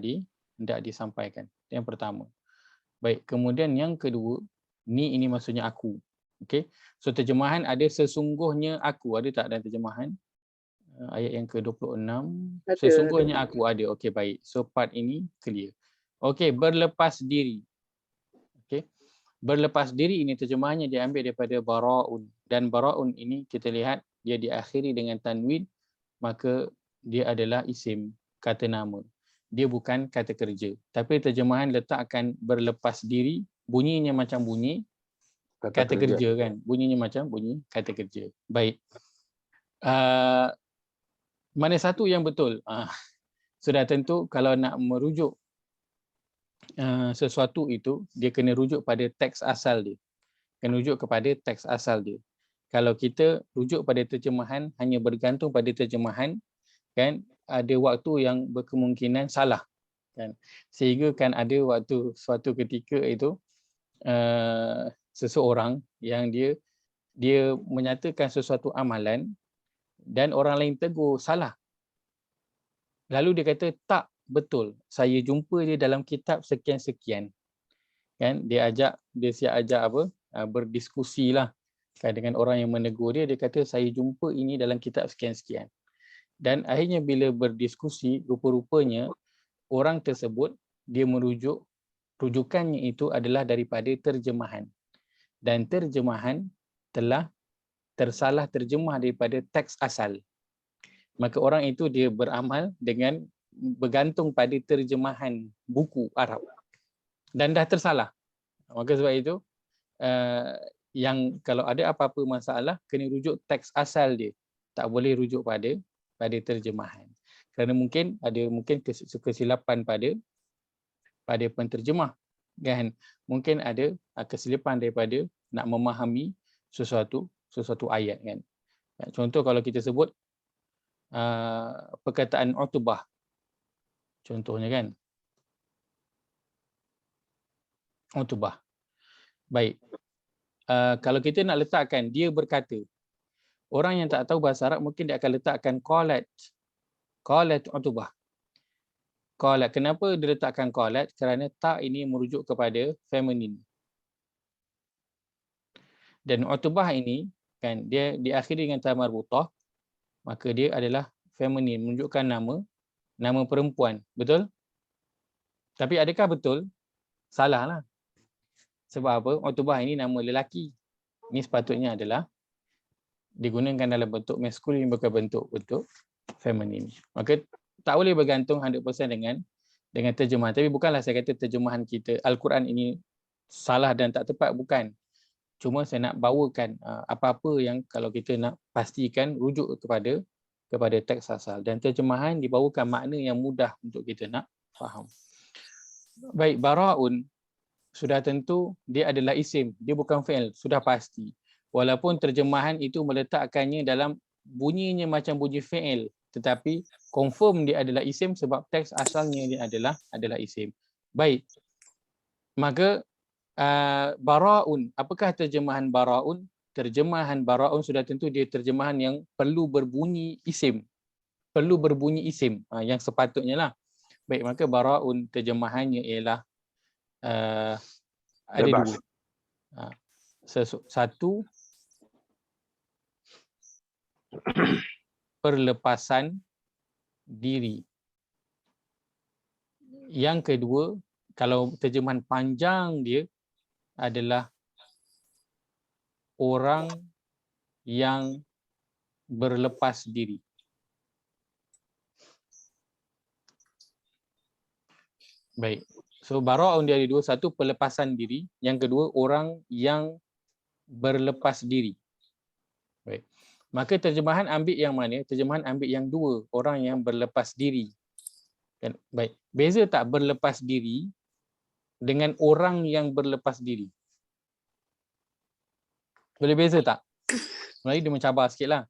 S1: disampaikan. Yang pertama. Baik, kemudian yang kedua, ni ini maksudnya aku. Okey. So terjemahan ada sesungguhnya aku, ada tak dalam terjemahan? Ayat yang ke-26. Sesungguhnya aku ada. Okey, baik. So part ini clear. Okey, berlepas diri. Okey. Berlepas diri ini terjemahannya diambil daripada bara'un, dan bara'un ini kita lihat dia diakhiri dengan tanwin, maka dia adalah isim, kata nama. Dia bukan kata kerja. Tapi terjemahan letakkan berlepas diri, bunyinya macam bunyi kata kerja kan. Bunyinya macam bunyi kata kerja. Baik. Mana satu yang betul? Sudah tentu kalau nak merujuk sesuatu itu, dia kena rujuk pada teks asal dia. Kena rujuk kepada teks asal dia. Kalau kita rujuk pada terjemahan, hanya bergantung pada terjemahan, kan, ada waktu yang berkemungkinan salah. Kan. Sehingga kan ada waktu suatu ketika itu seseorang yang dia menyatakan sesuatu amalan dan orang lain tegur salah. Lalu dia kata tak betul. Saya jumpa dia dalam kitab sekian-sekian. Kan dia siap ajak apa? Berdiskusilah kan dengan orang yang menegur dia. Dia kata saya jumpa ini dalam kitab sekian-sekian. Dan akhirnya bila berdiskusi, rupa-rupanya orang tersebut dia rujukannya itu adalah daripada terjemahan. Dan terjemahan telah tersalah terjemah daripada teks asal. Maka orang itu dia beramal dengan bergantung pada terjemahan buku Arab dan dah tersalah. Maka sebab itu yang kalau ada apa-apa masalah kena rujuk teks asal dia, tak boleh rujuk pada terjemahan, kerana mungkin kesilapan pada penterjemah, kan? Mungkin ada kesilapan daripada nak memahami sesuatu ayat, kan? Contoh kalau kita sebut perkataan Utbah, contohnya, kan, Utbah. Baik. Kalau kita nak letakkan dia berkata, orang yang tak tahu bahasa Arab mungkin dia akan letakkan qalat Utbah. Qalat. Kenapa dia letakkan qalat? Kerana tak ini merujuk kepada feminin. Dan Utbah ini, kan, dia diakhiri dengan ta marbutah, maka dia adalah feminin, menunjukkan nama perempuan. Betul? Tapi adakah betul? Salah lah. Sebab apa? Utbah ini nama lelaki. Ini sepatutnya adalah digunakan dalam bentuk maskulin, bukan bentuk feminin. Maka tak boleh bergantung 100% dengan terjemahan. Tapi bukanlah saya kata terjemahan kita Al-Quran ini salah dan tak tepat, bukan. Cuma saya nak bawakan apa-apa yang kalau kita nak pastikan rujuk kepada teks asal, dan terjemahan dibawakan makna yang mudah untuk kita nak faham. Baik, bara'un sudah tentu dia adalah isim, dia bukan fi'il, sudah pasti. Walaupun terjemahan itu meletakkannya dalam bunyinya macam bunyi fi'il, tetapi confirm dia adalah isim sebab teks asalnya dia adalah isim. Baik. Maka bara'un, apakah terjemahan bara'un? Terjemahan bara'un sudah tentu dia terjemahan yang perlu berbunyi isim. Perlu berbunyi isim, yang sepatutnya lah. Baik, maka bara'un terjemahannya ialah ada
S3: Bebas.
S1: dua. Satu, perlepasan diri. Yang kedua, kalau terjemahan panjang dia adalah orang yang berlepas diri. Baik. So bara'un dia ada dua, satu pelepasan diri, yang kedua orang yang berlepas diri. Baik. Maka terjemahan ambil yang mana? Terjemahan ambil yang dua, orang yang berlepas diri. Kan? Baik. Beza tak berlepas diri dengan orang yang berlepas diri? Boleh beza tak? Melayu dia mencabar sikitlah.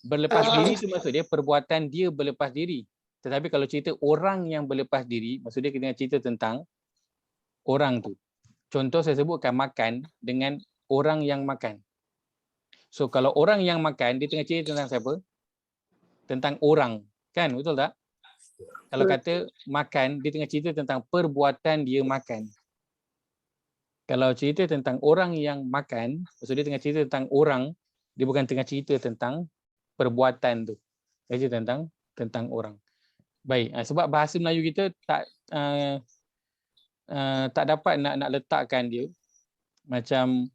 S1: Berlepas diri itu maksud dia perbuatan dia berlepas diri. Tetapi kalau cerita orang yang berlepas diri, maksud dia kita cerita tentang orang tu. Contoh saya sebutkan makan dengan orang yang makan. So kalau orang yang makan, dia tengah cerita tentang siapa? Tentang orang. Kan? Betul tak? Kalau kata makan, dia tengah cerita tentang perbuatan dia makan. Kalau cerita tentang orang yang makan, maksud dia tengah cerita tentang orang, dia bukan tengah cerita tentang perbuatan tu. Dia cerita tentang orang. Baik, sebab bahasa Melayu kita tak dapat nak letakkan dia macam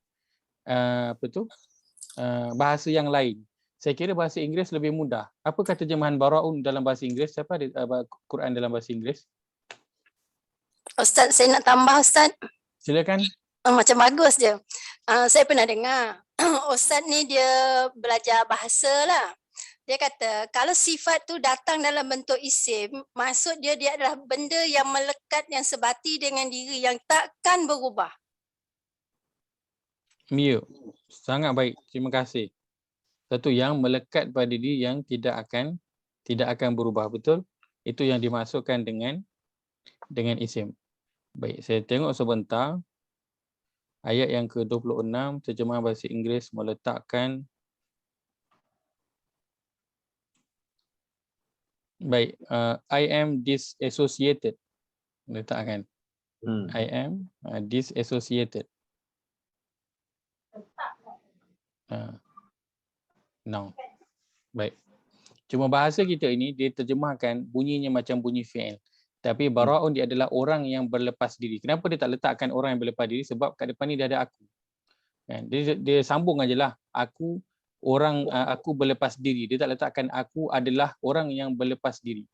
S1: bahasa yang lain. Saya kira bahasa Inggeris lebih mudah. Apakah terjemahan bara'un dalam bahasa Inggeris? Siapa ada Quran dalam bahasa Inggeris?
S5: Ustaz, saya nak tambah, Ustaz.
S1: Silakan.
S5: Macam bagus je. Saya pernah dengar Ustaz ni dia belajar bahasa lah. Dia kata kalau sifat tu datang dalam bentuk isim, maksud dia adalah benda yang melekat, yang sebati dengan diri, yang takkan berubah.
S1: Ya, sangat baik. Terima kasih. Satu yang melekat pada diri yang tidak akan berubah, betul? Itu yang dimasukkan dengan isim. Baik, saya tengok sebentar. Ayat yang ke-26, terjemahan bahasa Inggeris meletakkan baik, I am disassociated. Letakkan. I am disassociated. No. Baik. Cuma bahasa kita ini dia terjemahkan bunyinya macam bunyi fi'il. Tapi bara'un dia adalah orang yang berlepas diri. Kenapa dia tak letakkan orang yang berlepas diri? Sebab kat depan ni dia ada aku. Kan? Dia sambung ajalah. Aku berlepas diri. Dia tak letakkan aku adalah orang yang berlepas diri.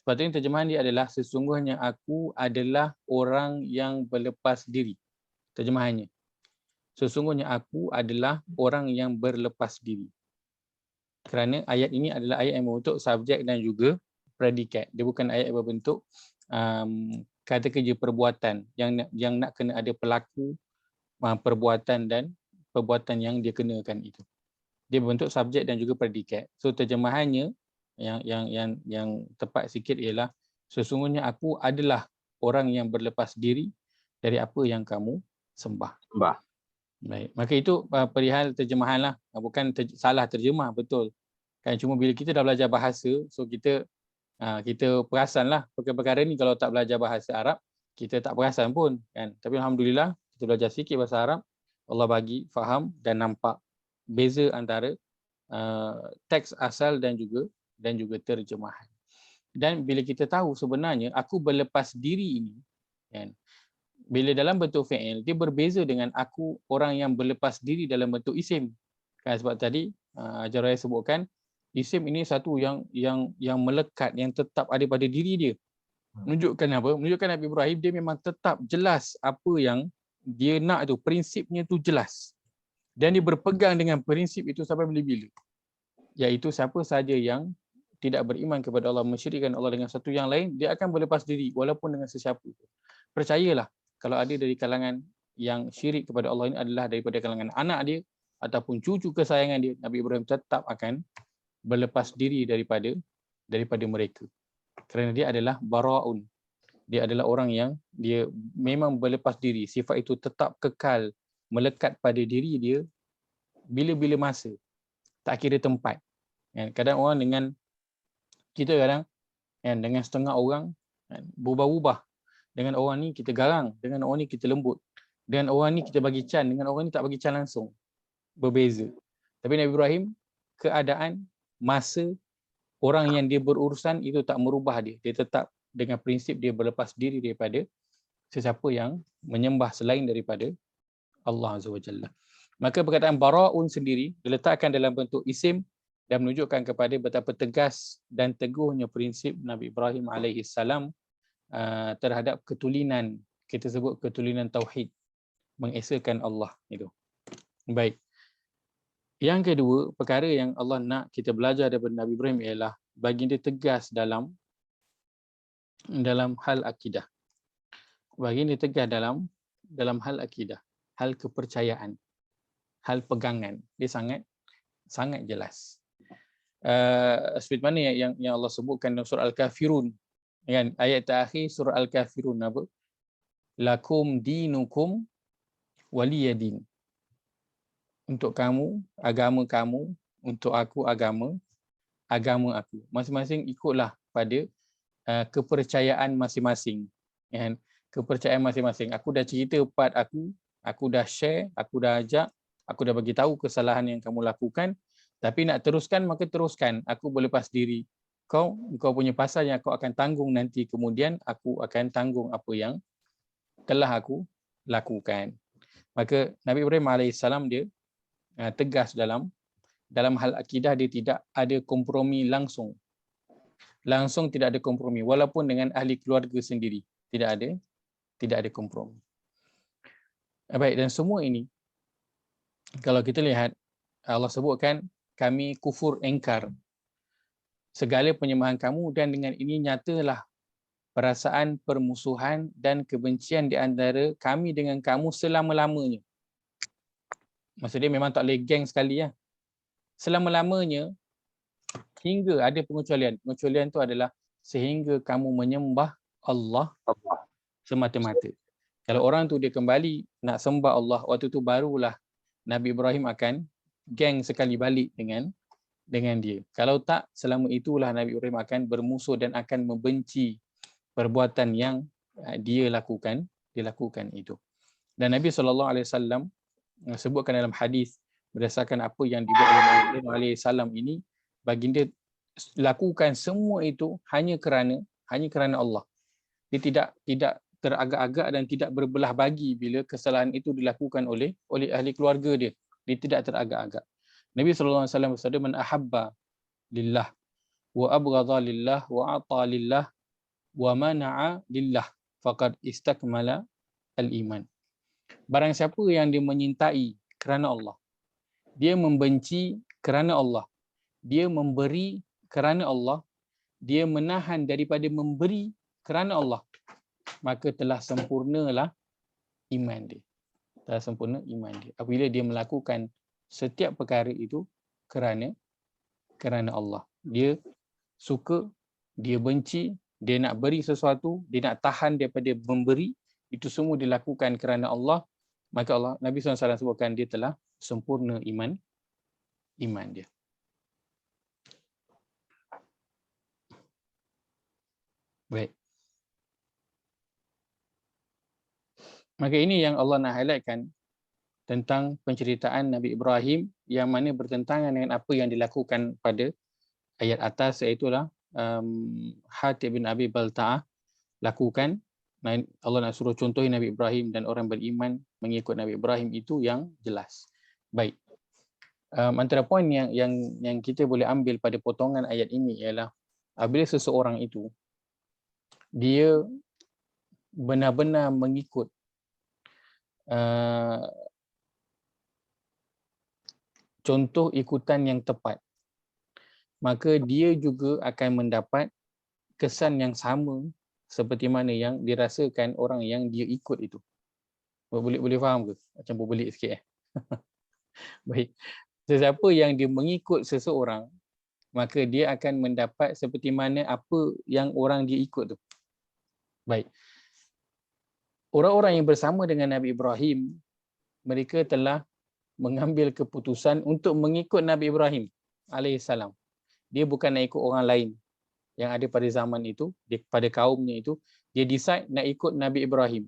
S1: Sepatutnya terjemahan dia adalah sesungguhnya aku adalah orang yang berlepas diri. Terjemahannya. sesungguhnya aku adalah orang yang berlepas diri. Kerana ayat ini adalah ayat yang berbentuk subjek dan juga predikat. Dia bukan ayat yang berbentuk kata kerja perbuatan yang nak kena ada pelaku perbuatan dan perbuatan yang dia kenakan itu. Dia berbentuk subjek dan juga predikat. So terjemahannya yang tepat sikit ialah sesungguhnya aku adalah orang yang berlepas diri dari apa yang kamu sembah. Baik, maka itu perihal terjemahan lah, bukan salah terjemah, betul. Kan cuma bila kita dah belajar bahasa, so kita perasan lah perkara-perkara ni. Kalau tak belajar bahasa Arab, kita tak perasan pun kan. Tapi alhamdulillah kita belajar sikit bahasa Arab, Allah bagi faham dan nampak beza antara teks asal dan juga terjemahan. Dan bila kita tahu sebenarnya aku berlepas diri ini kan, bila dalam bentuk fi'il, dia berbeza dengan aku orang yang berlepas diri dalam bentuk isim. Kan sebab tadi Ajar Raya sebutkan isim ini satu yang melekat, yang tetap ada pada diri dia. Menunjukkan apa? Menunjukkan Nabi Ibrahim dia memang tetap jelas apa yang dia nak tu, prinsipnya tu jelas. Dan dia berpegang dengan prinsip itu sampai bila-bila. Iaitu siapa saja yang tidak beriman kepada Allah, mensyirikkan Allah dengan satu yang lain, dia akan berlepas diri walaupun dengan sesiapa. Percayalah, kalau ada dari kalangan yang syirik kepada Allah ini adalah daripada kalangan anak dia ataupun cucu kesayangan dia, Nabi Ibrahim tetap akan berlepas diri daripada mereka. Kerana dia adalah bara'un. Dia adalah orang yang dia memang berlepas diri. Sifat itu tetap kekal melekat pada diri dia bila-bila masa. Tak kira tempat. Kadang orang dengan kita dengan setengah orang berubah-ubah. Dengan orang ni kita garang, dengan orang ni kita lembut. Dengan orang ni kita bagi can, dengan orang ni tak bagi can langsung. Berbeza. Tapi Nabi Ibrahim, keadaan, masa, orang yang dia berurusan itu tak merubah dia. Dia tetap dengan prinsip dia berlepas diri daripada sesiapa yang menyembah selain daripada Allah Azza wa Jalla. Maka perkataan bara'un sendiri diletakkan dalam bentuk isim dan menunjukkan kepada betapa tegas dan teguhnya prinsip Nabi Ibrahim alaihissalam terhadap ketulinan, kita sebut ketulinan tauhid, mengesakan Allah itu. Baik. Yang kedua, perkara yang Allah nak kita belajar daripada Nabi Ibrahim ialah baginda tegas dalam hal akidah. Baginda tegas dalam hal akidah, hal kepercayaan, hal pegangan. Dia sangat jelas. Seperti mana yang Allah sebutkan dalam surah Al-Kafirun, kan, ayat terakhir surah Al-Kafirun apa? Lakum dinukum waliyadin. Untuk kamu, agama kamu, untuk aku, agama aku. Masing-masing ikutlah pada kepercayaan masing-masing. Kan? Kepercayaan masing-masing. Aku dah cerita part aku dah share, aku dah ajak, aku dah bagi tahu kesalahan yang kamu lakukan, tapi nak teruskan maka teruskan. Aku berlepas diri. Kau punya pasal yang kau akan tanggung nanti, kemudian aku akan tanggung apa yang telah aku lakukan. Maka Nabi Ibrahim AS dia tegas dalam hal akidah. Dia tidak ada kompromi langsung tidak ada kompromi, walaupun dengan ahli keluarga sendiri tidak ada kompromi. Baik, dan semua ini kalau kita lihat Allah sebutkan kami kufur engkar segala penyembahan kamu, dan dengan ini nyatalah perasaan permusuhan dan kebencian di antara kami dengan kamu selama-lamanya. Maksudnya memang tak boleh geng sekali ya. Selama-lamanya hingga ada pengecualian. Pengecualian itu adalah sehingga kamu menyembah Allah semata-mata. Kalau orang tu dia kembali nak sembah Allah, waktu tu barulah Nabi Ibrahim akan geng sekali balik dengan dia. Kalau tak, selama itulah Nabi Ibrahim akan bermusuh dan akan membenci perbuatan yang dia lakukan itu. Dan Nabi SAW sebutkan dalam hadis berdasarkan apa yang dibuat oleh Nabi Ibrahim SAW ini, baginda lakukan semua itu hanya kerana Allah. Dia tidak teragak-agak dan tidak berbelah bagi bila kesalahan itu dilakukan oleh ahli keluarga dia. Dia tidak teragak-agak. Nabi SAW bersabda, man ahabba lillah wa abghadha lillah wa ata lillah wa mana'a lillah faqad istakmala al-iman. Barang siapa yang dia menyintai kerana Allah, dia membenci kerana Allah, dia memberi kerana Allah, dia menahan daripada memberi kerana Allah, maka telah sempurnalah iman dia. Telah sempurna iman dia. Apabila dia melakukan setiap perkara itu kerana Allah. Dia suka, dia benci, dia nak beri sesuatu, dia nak tahan daripada memberi, itu semua dilakukan kerana Allah, maka Allah, Nabi SAW sebutkan dia telah sempurna iman dia. Baik. Maka ini yang Allah nak highlightkan tentang penceritaan Nabi Ibrahim yang mana bertentangan dengan apa yang dilakukan pada ayat atas, iaitulah Hatib bin Abi Balta'ah lakukan. Allah nak suruh contohi Nabi Ibrahim dan orang beriman mengikut Nabi Ibrahim itu yang jelas. Baik. Antara poin yang kita boleh ambil pada potongan ayat ini ialah apabila seseorang itu dia benar-benar mengikut contoh ikutan yang tepat, maka dia juga akan mendapat kesan yang sama seperti mana yang dirasakan orang yang dia ikut itu. Boleh faham ke? Macam berbelit sikit Baik. Sesiapa yang dia mengikut seseorang, maka dia akan mendapat seperti mana apa yang orang dia ikut tu. Baik. Orang-orang yang bersama dengan Nabi Ibrahim, mereka telah mengambil keputusan untuk mengikut Nabi Ibrahim alaihissalam. Dia bukan nak ikut orang lain yang ada pada zaman itu, pada kaumnya itu. Dia decide nak ikut Nabi Ibrahim.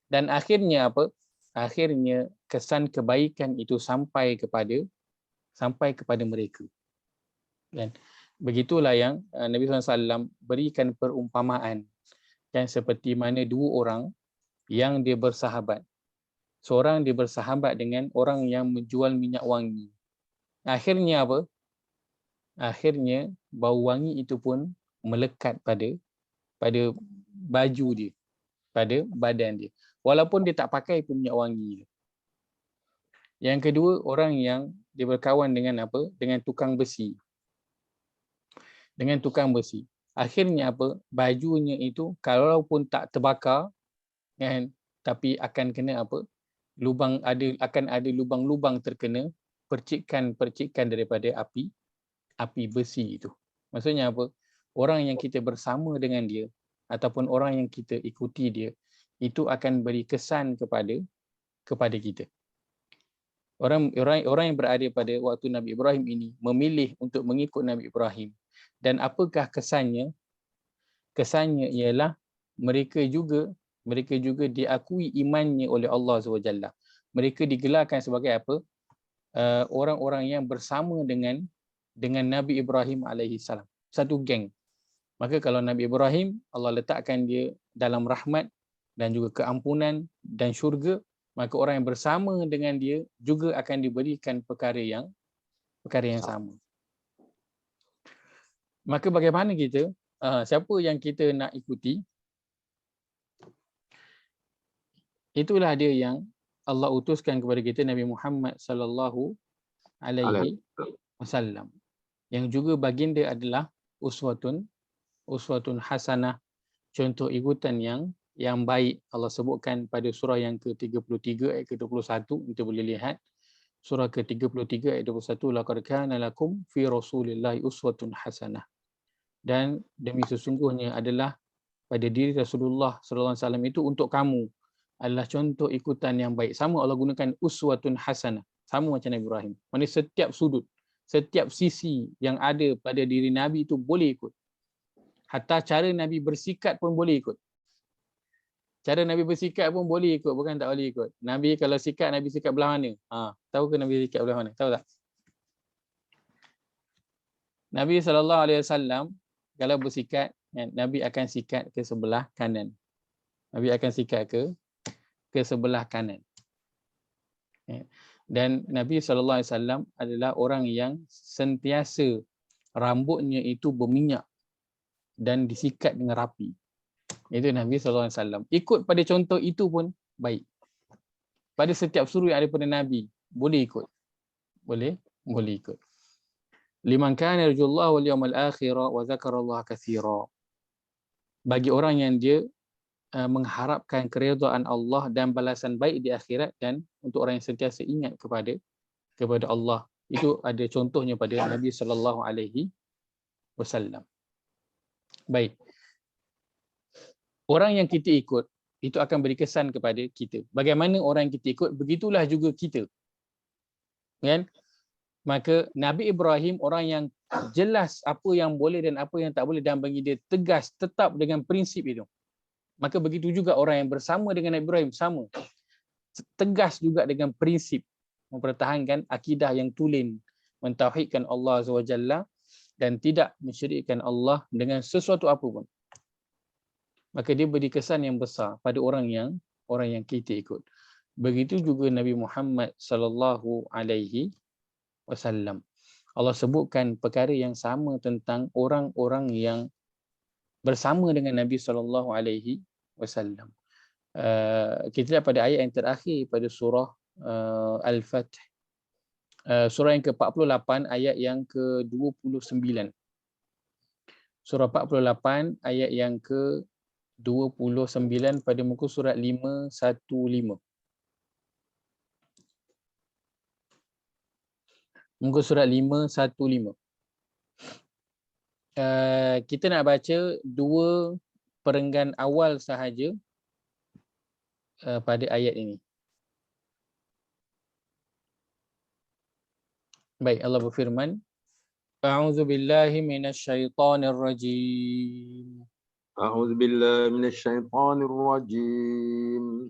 S1: Dan akhirnya apa? Akhirnya kesan kebaikan itu sampai kepada mereka. Dan begitulah yang Nabi SAW berikan perumpamaan. Dan seperti mana dua orang yang dia bersahabat. Seorang dia bersahabat dengan orang yang menjual minyak wangi. Akhirnya apa? Akhirnya bau wangi itu pun melekat pada baju dia, pada badan dia. Walaupun dia tak pakai pun minyak wangi. Yang kedua, orang yang dia berkawan dengan apa? Dengan tukang besi. Dengan tukang besi. Akhirnya apa? Bajunya itu kalaupun tak terbakar, kan, tapi akan kena apa? Akan ada lubang-lubang terkena percikan-percikan daripada api besi itu. Maksudnya apa? Orang yang kita bersama dengan dia ataupun orang yang kita ikuti dia, itu akan beri kesan kepada kita. Orang yang berada pada waktu Nabi Ibrahim ini memilih untuk mengikut Nabi Ibrahim. Dan apakah kesannya? Kesannya ialah mereka juga diakui imannya oleh Allah SWT. Mereka digelarkan sebagai apa? Orang-orang yang bersama dengan Nabi Ibrahim alaihissalam. Satu geng. Maka kalau Nabi Ibrahim, Allah letakkan dia dalam rahmat dan juga keampunan dan syurga, maka orang yang bersama dengan dia juga akan diberikan perkara yang sama. Maka bagaimana kita, siapa yang kita nak ikuti, itulah dia yang Allah utuskan kepada kita, Nabi Muhammad sallallahu alaihi wasallam. Yang juga baginda adalah uswatun hasanah, contoh ikutan yang baik. Allah sebutkan pada surah yang ke-33 ayat ke-21, kita boleh lihat surah ke-33 ayat 21, laqad kana lakum fi rasulillahi uswatun hasanah. Dan demi sesungguhnya adalah pada diri Rasulullah sallallahu alaihi wasallam itu untuk kamu adalah contoh ikutan yang baik. Sama Allah gunakan uswatun hasanah, sama macam Nabi Ibrahim. Maksudnya setiap sudut, setiap sisi yang ada pada diri Nabi itu boleh ikut. Hatta cara Nabi bersikat pun boleh ikut. Cara Nabi bersikat pun boleh ikut, bukan tak boleh ikut. Nabi kalau sikat, Nabi sikat belah mana? Tahu ke Nabi sikat belah mana? Tahu tak? Nabi SAW kalau bersikat, Nabi akan sikat ke sebelah kanan. Nabi akan sikat ke sebelah kanan. Dan Nabi SAW adalah orang yang sentiasa rambutnya itu berminyak dan disikat dengan rapi. Itu Nabi SAW. Ikut pada contoh itu pun baik. pada setiap suruh yang ada pada Nabi, boleh ikut. Boleh ikut. Liman kana yarjullaha wal yawmal akhir wa dzakarallaha katsira. Bagi orang yang dia mengharapkan keridhaan Allah dan balasan baik di akhirat, dan untuk orang yang sentiasa ingat kepada Allah. Itu ada contohnya pada Nabi sallallahu alaihi wasallam. Baik. Orang yang kita ikut itu akan beri kesan kepada kita. Bagaimana orang yang kita ikut, begitulah juga kita. Kan? Maka Nabi Ibrahim orang yang jelas apa yang boleh dan apa yang tak boleh, dan bagi dia tegas tetap dengan prinsip itu. Maka begitu juga orang yang bersama dengan Nabi Ibrahim, sama. Tegas juga dengan prinsip, mempertahankan akidah yang tulen, mentauhidkan Allah SWT dan tidak mensyirikkan Allah dengan sesuatu apapun. Maka dia beri kesan yang besar pada orang yang kita ikut. Begitu juga Nabi Muhammad sallallahu alaihi wasallam. Allah sebutkan perkara yang sama tentang orang-orang yang bersama dengan Nabi sallallahu alaihi wasallam. Kita lihat pada ayat yang terakhir pada surah Al-Fath. Surah yang ke-48 ayat yang ke-29. Surah 48 ayat yang ke-29 pada muka surat 515. Muka surat 515. Kita nak baca 2 perenggan awal sahaja pada ayat ini. Baik, Allah berfirman, A'udzu billahi minasyaitonir rajim.
S3: A'udzu billahi minasyaitonir rajim.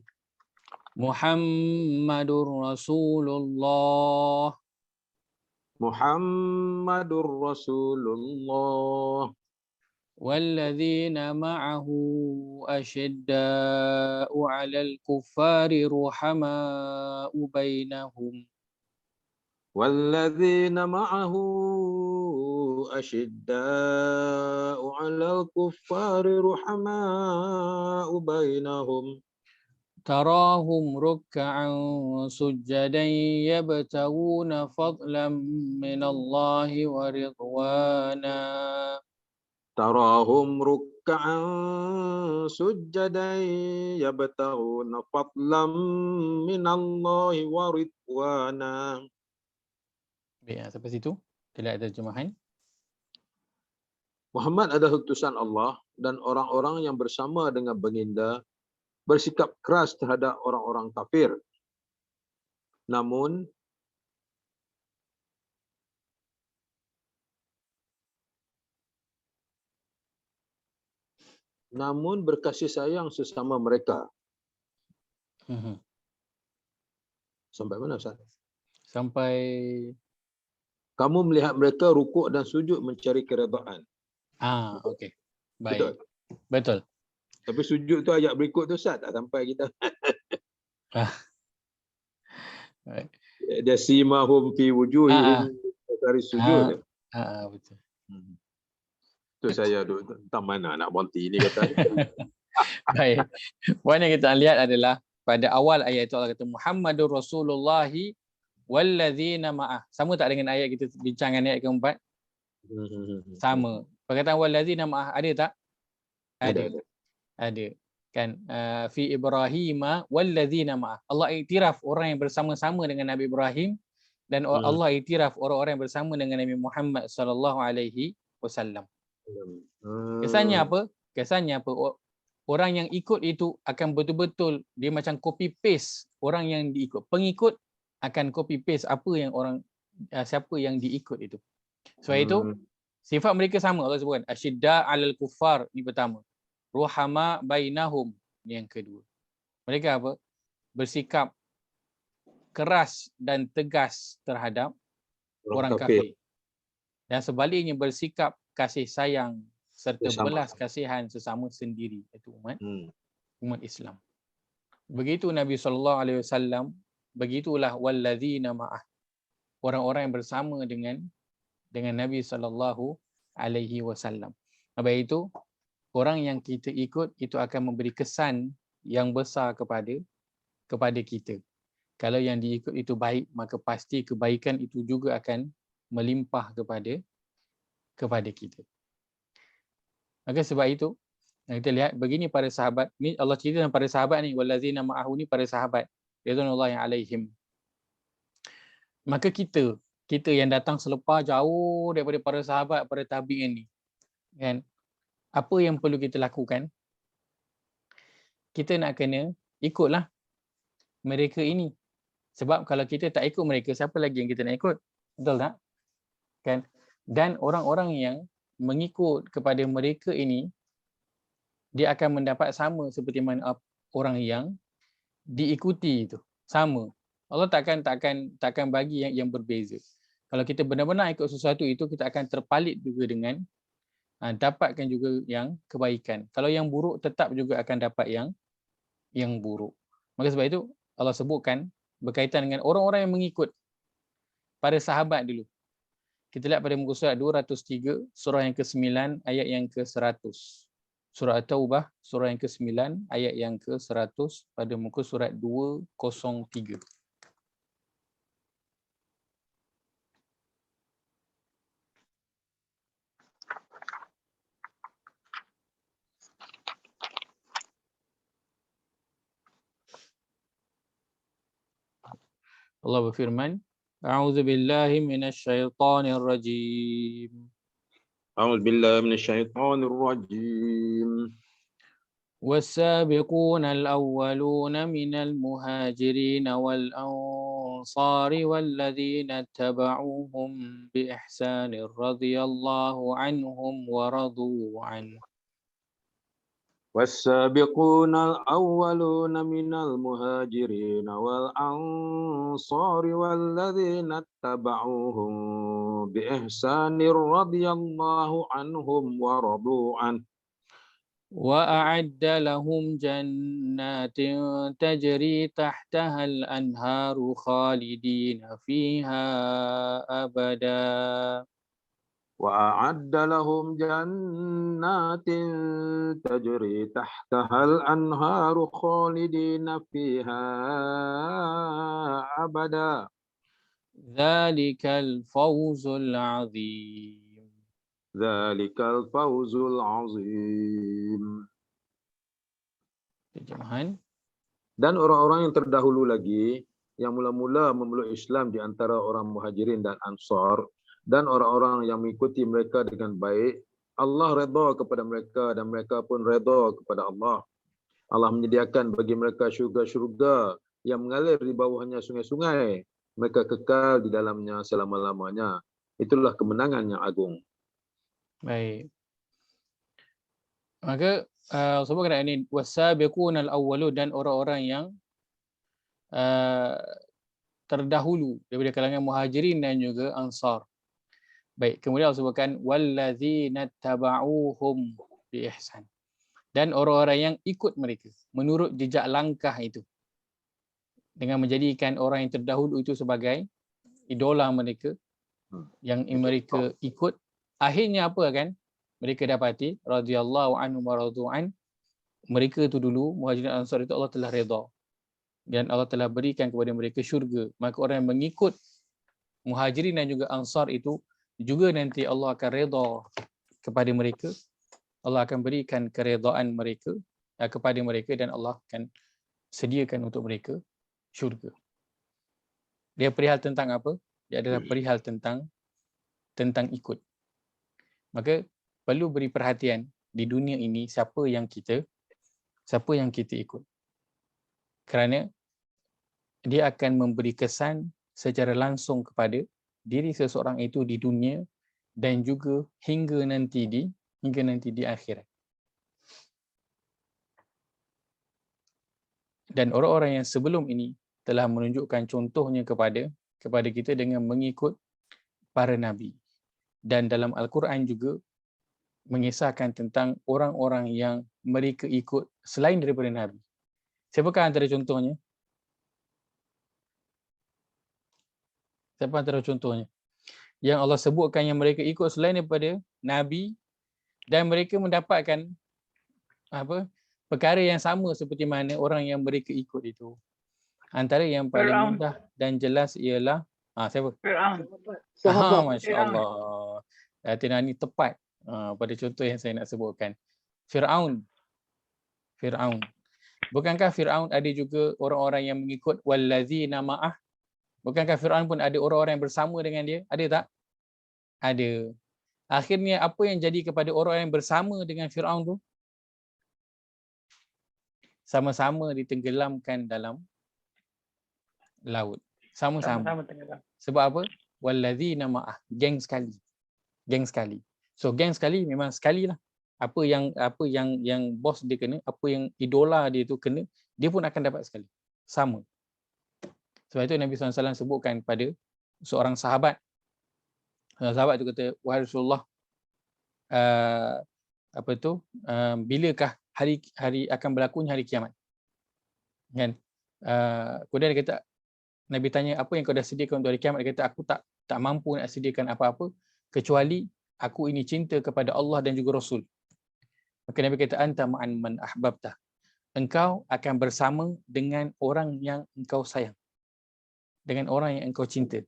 S1: Muhammadur Rasulullah.
S3: Muhammadur Rasulullah.
S1: والذين معه أشداء على الكفار رحماء بينهم
S3: والذين معه أشداء على الكفار رحماء بينهم
S1: تراهم ركعا سجدا يبتغون فضلا من الله ورضوانا
S3: تراهم ركعا سجدا يبتغون فضلا من الله ورضوانا.
S1: Baik, sampai situ. Kita lihat terjemahan.
S3: Muhammad adalah utusan Allah dan orang-orang yang bersama dengan baginda bersikap keras terhadap orang-orang kafir. Namun berkasih sayang sesama mereka. Sampai mana Ustaz?
S1: Sampai
S3: kamu melihat mereka rukuk dan sujud mencari keredaan.
S1: Okey. Baik. Betul.
S3: Tapi sujud tu ayat berikut tu Ustaz, tak sampai kita.
S1: Baik.
S3: Dia simahum fi wujuhihim dari sujud.
S1: Betul.
S3: Tu saya entah mana nak berhenti ni kata.
S1: Baik. Poin yang kita lihat adalah pada awal ayat itu Allah kata Muhammadur Rasulullahi wallazina ma'ah. Sama tak dengan ayat kita bincangkan ayat keempat? Sama. Perkataan wallazina ma'ah ada tak? Ada. Kan fi Ibrahim wallazina ma'ah. Allah iktiraf orang yang bersama-sama dengan Nabi Ibrahim, dan Allah iktiraf orang-orang yang bersama dengan Nabi Muhammad sallallahu alaihi wasallam. Kesannya apa? Orang yang ikut itu akan betul-betul dia macam copy paste orang yang diikut. Pengikut akan copy paste apa yang siapa yang diikut itu. Sebab itu sifat mereka sama. Allah sebutkan asyidda 'alal kuffar, ini pertama. Ruhama bainahum, ini yang kedua. Mereka apa? Bersikap keras dan tegas terhadap orang kafir. Dan sebaliknya bersikap kasih sayang serta belas kasihan sesama sendiri, itu umat Islam. Begitu Nabi SAW, begitulah wallazina ma'ah, orang-orang yang bersama dengan Nabi SAW. Habis itu orang yang kita ikut itu akan memberi kesan yang besar kepada kita. kalau yang diikut itu baik, maka pasti kebaikan itu juga akan melimpah kepada kita. Maka sebab itu kita lihat begini para sahabat, ni Allah cerita tentang para sahabat ni, wallazina ma'ahu ni para sahabat ridwanullahi alaihim. Maka kita yang datang selepas jauh daripada para sahabat, para tabi'in ni, kan, apa yang perlu kita lakukan? Kita nak kena ikutlah mereka ini. Sebab kalau kita tak ikut mereka, siapa lagi yang kita nak ikut? Betul tak? Kan? Dan orang-orang yang mengikut kepada mereka ini, dia akan mendapat sama seperti mana orang yang diikuti itu. Sama. Allah takkan bagi yang berbeza. Kalau kita benar-benar ikut sesuatu itu, kita akan terpalit juga dengan dapatkan juga yang kebaikan. Kalau yang buruk, tetap juga akan dapat yang buruk. Maka sebab itu Allah sebutkan berkaitan dengan orang-orang yang mengikut para sahabat dulu. Kita lihat pada muka surat 203, surah yang ke-9, ayat yang ke-100. Surah At-Taubah, surah yang ke-9, ayat yang ke-100 pada muka surat 203. Allah berfirman, A'udzu billahi minasyaitonir rajim.
S3: A'udzu billahi minasyaitonir rajim.
S1: والسابقون الأولون من المهاجرين والأنصار والذين اتبعوهم بإحسان رضي الله عنهم ورضوا عنه.
S3: والسابقون الأولون من المهاجرين والأنصار والذين اتبعوهم بإحسان رضي الله عنهم ورضوا عنه
S1: وأعد لهم جنات تجري تحتها الأنهار خالدين فيها أبدا
S3: وأعد لهم جنات تجري تحتها الأنهار خالدين فيها أبدا
S1: ذلك الفوز العظيم.
S3: ذلك الفوز العظيم.
S1: Terjemahan.
S3: Dan orang-orang yang terdahulu lagi yang mula-mula memeluk Islam di antara orang Muhajirin dan Ansar dan orang-orang yang mengikuti mereka dengan baik, Allah redha kepada mereka dan mereka pun redha kepada Allah. Allah menyediakan bagi mereka syurga-syurga yang mengalir di bawahnya sungai-sungai. Mereka kekal di dalamnya selama-lamanya. Itulah kemenangan yang agung.
S1: Baik. Maka sebutkan ini wasabiqun al-awwalu, dan orang-orang yang terdahulu daripada kalangan Muhajirin dan juga Ansar. Baik, kemudian Allah sebutkan wallazina tabauhum bi ihsan. Dan orang-orang yang ikut mereka menurut jejak langkah itu, dengan menjadikan orang yang terdahulu itu sebagai idola mereka yang mereka ikut. Akhirnya apa kan? Mereka dapati radhiyallahu anhu wa radu'an, mereka itu dulu Muhajirin Ansar itu Allah telah redha dan Allah telah berikan kepada mereka syurga. Maka orang yang mengikut Muhajirin dan juga Ansar itu juga nanti Allah akan redha kepada mereka. Allah akan berikan keredaan mereka kepada mereka dan Allah akan sediakan untuk mereka syurga. Dia perihal tentang apa? Dia adalah perihal tentang ikut. Maka perlu beri perhatian di dunia ini siapa yang kita ikut. Kerana dia akan memberi kesan secara langsung kepada diri seseorang itu di dunia dan juga hingga nanti di akhirat. Dan orang-orang yang sebelum ini telah menunjukkan contohnya kepada kita dengan mengikut para nabi. Dan dalam Al-Quran juga mengisahkan tentang orang-orang yang mereka ikut selain daripada nabi. Siapakah antara contohnya? Siapa antara contohnya? Yang Allah sebutkan yang mereka ikut selain daripada nabi dan mereka mendapatkan perkara yang sama seperti mana orang yang mereka ikut itu. Antara yang paling
S2: Fir'aun.
S1: mudah dan jelas ialah siapa?
S2: Fir'aun.
S4: Sahabat.
S1: Masya-Allah. Tina ni tepat pada contoh yang saya nak sebutkan. Fir'aun. Bukankah Fir'aun ada juga orang-orang yang mengikut wallazina ma'ah? Bukankah Fir'aun pun ada orang-orang yang bersama dengan dia? Ada tak? Ada. Akhirnya apa yang jadi kepada orang yang bersama dengan Fir'aun tu? Sama-sama ditenggelamkan dalam laut. Sama-sama.
S2: Sama-sama tenggelam.
S1: Sebab apa? Wallazina ma'ah. Geng sekali. So geng sekali memang sekali lah. Apa yang bos dia kena, apa yang idola dia tu kena, dia pun akan dapat sekali. Sama. Sebab itu Nabi SAW sebutkan pada seorang sahabat. Sahabat tu kata, wahai Rasulullah, bilakah hari akan berlakunya hari kiamat? Kan? Kemudian dia kata, Nabi tanya, apa yang kau dah sediakan untuk hari kiamat? Dia kata, aku tak mampu nak sediakan apa-apa kecuali aku ini cinta kepada Allah dan juga Rasul. Maka Nabi kata, anta ma'an man ahbabta. Engkau akan bersama dengan orang yang engkau sayang. Dengan orang yang engkau cinta.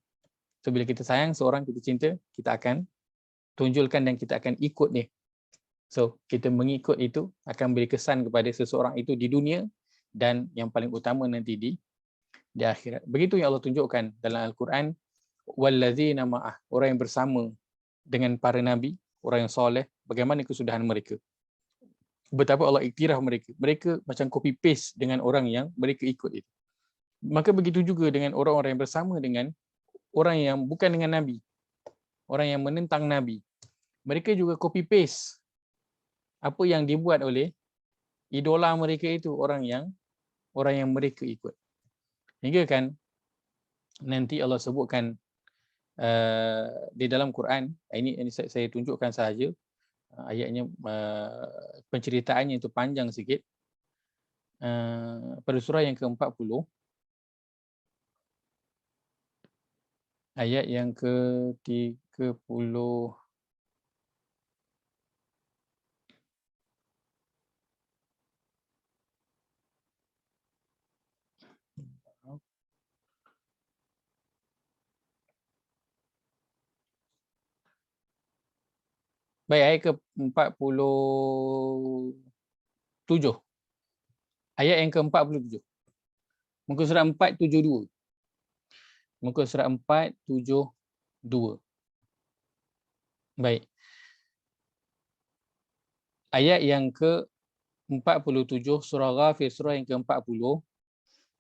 S1: So bila kita sayang seorang, kita cinta, kita akan tunjulkan dan kita akan ikut dia. So kita mengikut itu akan beri kesan kepada seseorang itu di dunia dan yang paling utama nanti di akhirat. Begitu yang Allah tunjukkan dalam Al-Quran, wallazina ma'ah, orang yang bersama dengan para nabi, orang yang soleh, bagaimana kesudahan mereka. Betapa Allah iktiraf mereka. Mereka macam copy paste dengan orang yang mereka ikut itu. Maka begitu juga dengan orang-orang yang bersama dengan orang yang bukan dengan nabi, orang yang menentang nabi. Mereka juga copy paste apa yang dibuat oleh idola mereka itu, orang yang mereka ikut. Hingga kan nanti Allah sebutkan di dalam Quran, ini saya tunjukkan sahaja ayatnya, penceritaannya itu panjang sikit. Pada surah yang ke-40, ayat yang ke-30. Baik, ayat ke-47. Ayat yang ke-47. Muka surat 472. Muka surat 472. Baik. Ayat yang ke-47 surah Ghafir, surah yang ke-40,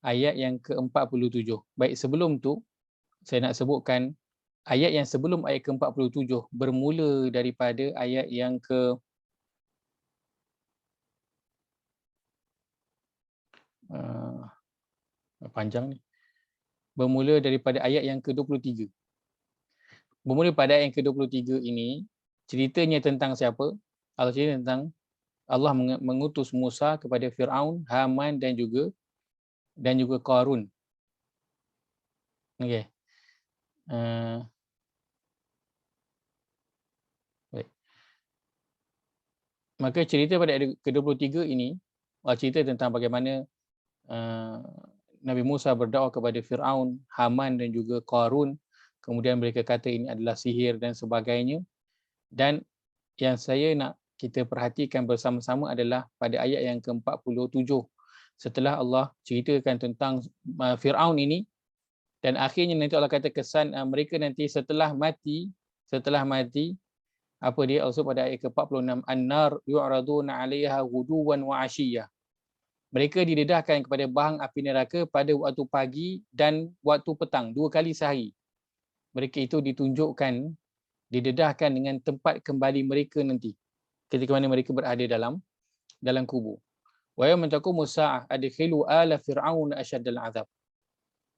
S1: ayat yang ke-47. Baik, sebelum tu saya nak sebutkan ayat yang sebelum ayat ke-47 bermula daripada ayat yang panjang ni. Bermula daripada ayat yang ke-23. Bermula pada ayat yang ke-23 ini, ceritanya tentang siapa? Allah cerita tentang Allah mengutus Musa kepada Fir'aun, Haman dan juga Qarun. Okey. Baik. Maka cerita pada ayat ke-23 ini, Allah cerita tentang bagaimana Nabi Musa berdakwah kepada Fir'aun, Haman dan juga Qarun. Kemudian mereka kata ini adalah sihir dan sebagainya. Dan yang saya nak kita perhatikan bersama-sama adalah pada ayat yang ke-47. Setelah Allah ceritakan tentang Fir'aun ini, dan akhirnya nanti Allah kata kesan mereka nanti setelah mati, apa dia? Also pada ayat ke-46, An-nar yu'raduna 'alaiha ghuduwan wa 'ashiyah. Mereka didedahkan kepada bahang api neraka pada waktu pagi dan waktu petang, 2 kali sehari. Mereka itu ditunjukkan, didedahkan dengan tempat kembali mereka nanti ketika mana mereka berada dalam kubur. Wa yawma taqumu as-sa'ah adkhilu ala fir'aun asyaddal 'adzab.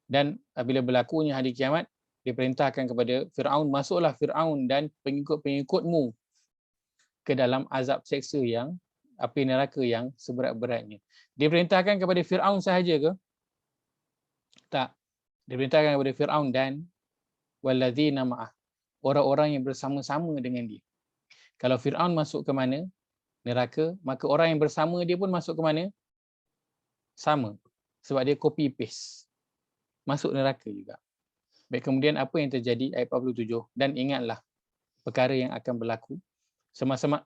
S1: Dan apabila berlakunya hari kiamat, diperintahkan kepada Fir'aun, masuklah Fir'aun dan pengikut-pengikutmu ke dalam azab seksa yang api neraka yang seberat-beratnya. Diperintahkan kepada Fir'aun sahaja ke? Tak. Diperintahkan kepada Fir'aun dan wallazina ma'ah, orang-orang yang bersama-sama dengan dia. Kalau Fir'aun masuk ke mana? Neraka, maka orang yang bersama dia pun masuk ke mana? Sama. Sebab dia copy paste. masuk neraka juga. Baik, kemudian apa yang terjadi ayat 47, dan ingatlah perkara yang akan berlaku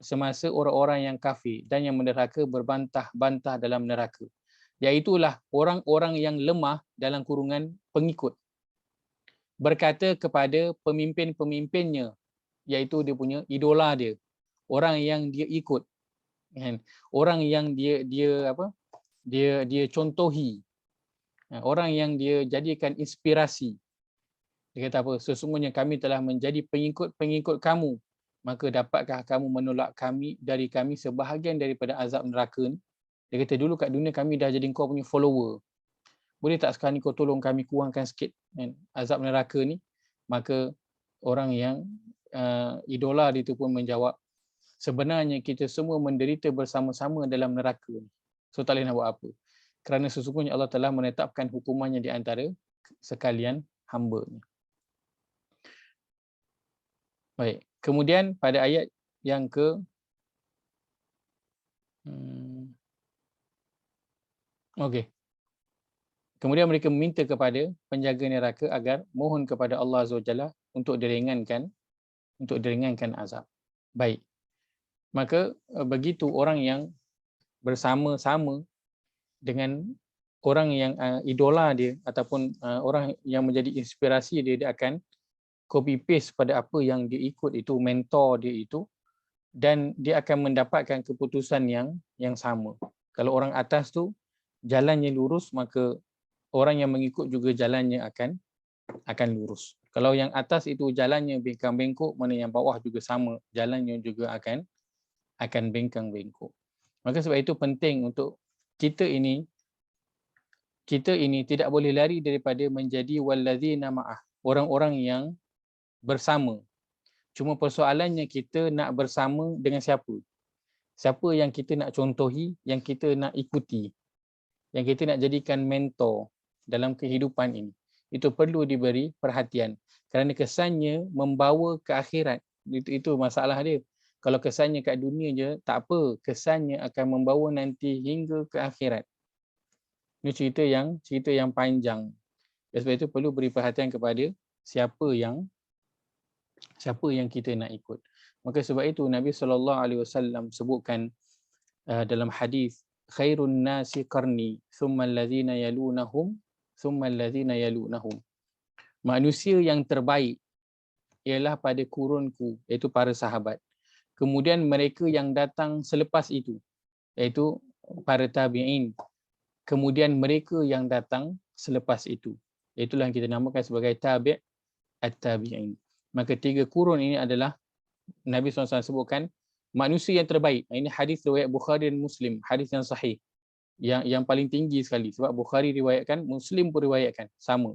S1: semasa orang-orang yang kafir dan yang menderhaka berbantah-bantah dalam neraka, iaitulah orang-orang yang lemah dalam kurungan pengikut, berkata kepada pemimpin-pemimpinnya, iaitu dia punya idola dia, orang yang dia ikut, kan, orang yang dia contohi, orang yang dia jadikan inspirasi. Dia kata apa? Sesungguhnya kami telah menjadi pengikut-pengikut kamu, maka dapatkah kamu menolak kami sebahagian daripada azab neraka ni? Dia kata dulu kat dunia kami dah jadi kau punya follower. Boleh tak sekarang ni kau tolong kami kurangkan sikit azab neraka ni? Maka orang yang idola dia tu pun menjawab, sebenarnya kita semua menderita bersama-sama dalam neraka ni. So tak boleh nak buat apa. Kerana sesungguhnya Allah telah menetapkan hukumannya di antara sekalian hamba-Nya. Baik, kemudian pada ayat yang ke okey. Kemudian mereka meminta kepada penjaga neraka agar mohon kepada Allah Azza wa Jalla untuk diringankan azab. Baik. Maka begitu orang yang bersama-sama dengan orang yang idola dia ataupun orang yang menjadi inspirasi dia, dia akan copy paste pada apa yang dia ikut itu, mentor dia itu, dan dia akan mendapatkan keputusan yang sama. Kalau orang atas tu jalannya lurus, maka orang yang mengikut juga jalannya akan lurus. Kalau yang atas itu jalannya bengkang-bengkok, mana yang bawah juga sama, jalannya juga akan bengkang-bengkok. Maka sebab itu penting untuk kita ini tidak boleh lari daripada menjadi wallazina ma'ah, orang-orang yang bersama. Cuma persoalannya kita nak bersama dengan siapa? Siapa yang kita nak contohi, yang kita nak ikuti, yang kita nak jadikan mentor dalam kehidupan ini. Itu perlu diberi perhatian. Kerana kesannya membawa ke akhirat. Itu masalah dia. Kalau kesannya kat dunia je, tak apa. Kesannya akan membawa nanti hingga ke akhirat. Ini cerita yang panjang. Sebab itu perlu beri perhatian kepada siapa yang kita nak ikut. Maka sebab itu Nabi SAW sebutkan dalam hadis, khairun nasi qarni thumma allazina yalunahum thumma allazina yalunahum. Manusia yang terbaik ialah pada kurunku, iaitu para sahabat. Kemudian mereka yang datang selepas itu, iaitu para tabi'in. Kemudian mereka yang datang selepas itu, itulah yang kita namakan sebagai tabi' at-tabi'in. Maka tiga kurun ini adalah Nabi SAW sebutkan manusia yang terbaik. Ini hadis riwayat Bukhari dan Muslim, hadis yang sahih, yang paling tinggi sekali, sebab Bukhari riwayatkan, Muslim pun riwayatkan, sama.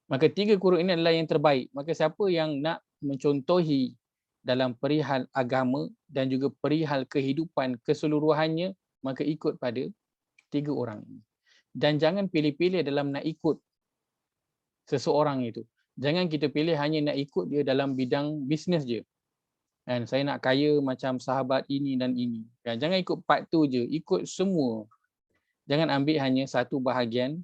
S1: Maka tiga kurun ini adalah yang terbaik. Maka siapa yang nak mencontohi dalam perihal agama dan juga perihal kehidupan keseluruhannya, maka ikut pada tiga orang ini. Dan jangan pilih-pilih dalam nak ikut seseorang itu. Jangan kita pilih hanya nak ikut dia dalam bidang bisnes je. Dan saya nak kaya macam sahabat ini dan ini. Dan jangan ikut part tu je, ikut semua. Jangan ambil hanya satu bahagian.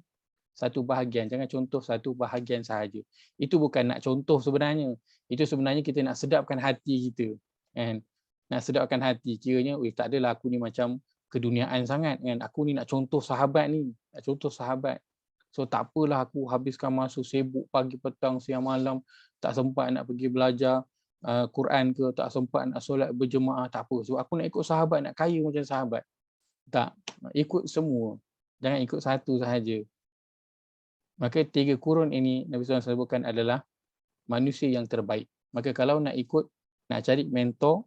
S1: Jangan contoh satu bahagian sahaja. Itu bukan nak contoh sebenarnya. Itu sebenarnya kita nak sedapkan hati kita. Kan? Nak sedapkan hati. Kiranya, tak adalah aku ni macam keduniaan sangat. Kan? Aku ni nak contoh sahabat ni. Nak contoh sahabat. So tak apalah aku habiskan masa sibuk pagi, petang, siang, malam. Tak sempat nak pergi belajar Quran ke. Tak sempat nak solat berjemaah. Tak apa. So aku nak ikut sahabat, nak kaya macam sahabat. Tak. Ikut semua. Jangan ikut satu sahaja. Maka tiga kurun ini Nabi SAW sebutkan adalah manusia yang terbaik. Maka kalau nak ikut, nak cari mentor,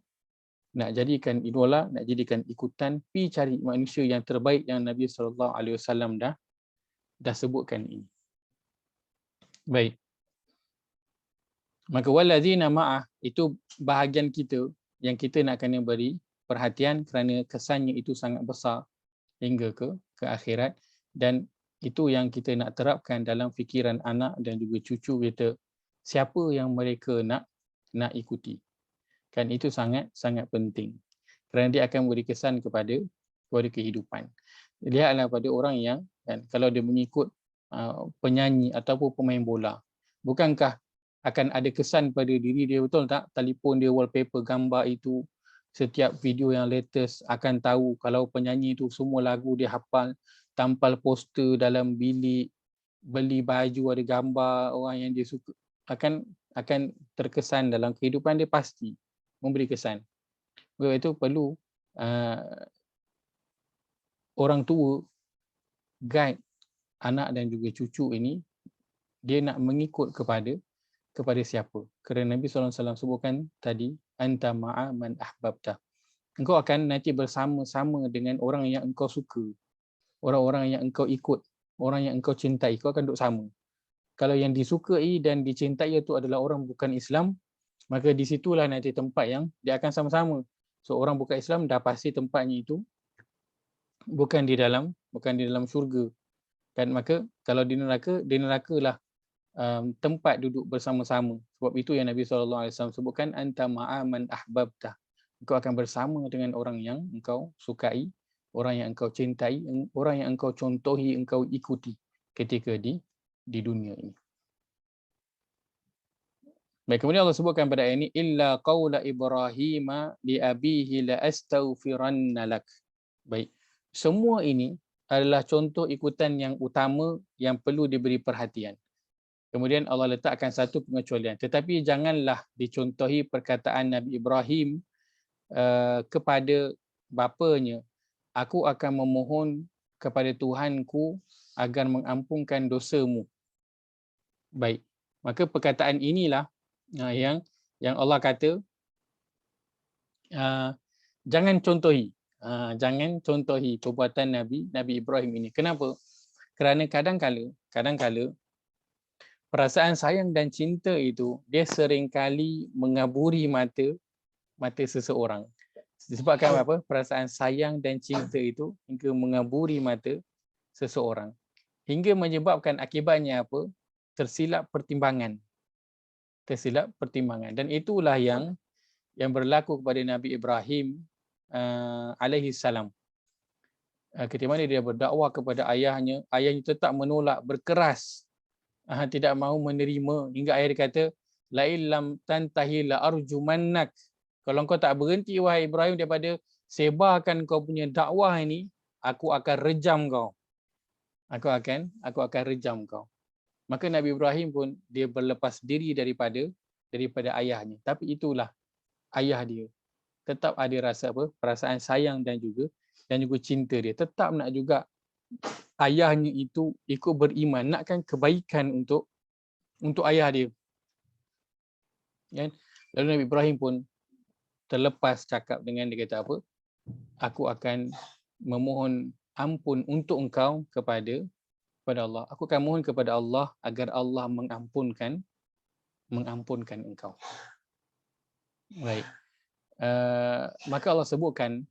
S1: nak jadikan idola, nak jadikan ikutan, pergi cari manusia yang terbaik yang Nabi SAW dah sebutkan ini. Baik. Maka wallazina ma'ah itu bahagian kita yang kita nak kena beri perhatian kerana kesannya itu sangat besar hingga ke akhirat, dan itu yang kita nak terapkan dalam fikiran anak dan juga cucu kita, siapa yang mereka nak ikuti. Kan itu sangat penting. Kerana dia akan beri kesan kepada kehidupan. Lihatlah pada orang yang kan, kalau dia mengikut penyanyi ataupun pemain bola. Bukankah akan ada kesan pada diri dia, betul tak? Telefon dia wallpaper gambar itu, setiap video yang latest akan tahu kalau penyanyi itu semua lagu dia hafal, tampal poster dalam bilik, beli baju ada gambar orang yang dia suka, akan terkesan dalam kehidupan dia, pasti memberi kesan. Sebab itu perlu orang tua guide anak dan juga cucu ini, dia nak mengikut kepada siapa. Kerana Nabi SAW sebutkan tadi, anta ma'a man ahbabta. Engkau akan nanti bersama-sama dengan orang yang engkau suka, orang-orang yang engkau ikut, orang yang engkau cintai, kau akan duduk sama. Kalau yang disukai dan dicintai itu adalah orang bukan Islam, maka di situlah nanti tempat yang dia akan sama-sama. So orang bukan Islam dah pasti tempatnya itu bukan di dalam syurga. Kan, maka kalau di neraka lah tempat duduk bersama-sama. Sebab itu yang Nabi SAW sebutkan, anta ma'a man ahbabta. Engkau akan bersama dengan orang yang engkau sukai, orang yang engkau cintai, orang yang engkau contohi, engkau ikuti ketika di dunia ini. Baik, kemudian Allah sebutkan pada ayat ini, illa qaula Ibrahim li abihi la astaghfiranna lak. Baik, semua ini adalah contoh ikutan yang utama yang perlu diberi perhatian. Kemudian Allah letakkan satu pengecualian. Tetapi janganlah dicontohi perkataan Nabi Ibrahim kepada bapanya, aku akan memohon kepada Tuhanku agar mengampunkan dosamu. Baik, maka perkataan inilah yang Allah kata jangan contohi. Jangan contohi perbuatan Nabi Ibrahim ini. Kenapa? Kerana kadang-kala perasaan sayang dan cinta itu dia seringkali mengaburi mata seseorang. Disebabkan apa? Perasaan sayang dan cinta itu hingga mengaburi mata seseorang. Hingga menyebabkan akibatnya apa? Tersilap pertimbangan. Dan itulah yang berlaku kepada Nabi Ibrahim alaihi salam. Ketika mana dia berdakwah kepada ayahnya tetap menolak, berkeras, tidak mahu menerima, hingga ayah dia kata, la illam tantahi la arjumannak. Kalau kau tak berhenti wahai Ibrahim daripada sebarkan kau punya dakwah ini, aku akan rejam kau. Aku akan rejam kau. Maka Nabi Ibrahim pun dia berlepas diri daripada ayahnya. Tapi itulah ayah dia. Tetap ada rasa apa? Perasaan sayang dan juga cinta dia. Tetap nak juga ayahnya itu ikut beriman, nakkan kebaikan untuk ayah dia. Kan? Lalu Nabi Ibrahim pun terlepas cakap dengan dia kata apa? Aku akan memohon ampun untuk engkau kepada Allah. Aku akan mohon kepada Allah agar Allah mengampunkan engkau. Baik. Maka Allah sebutkan,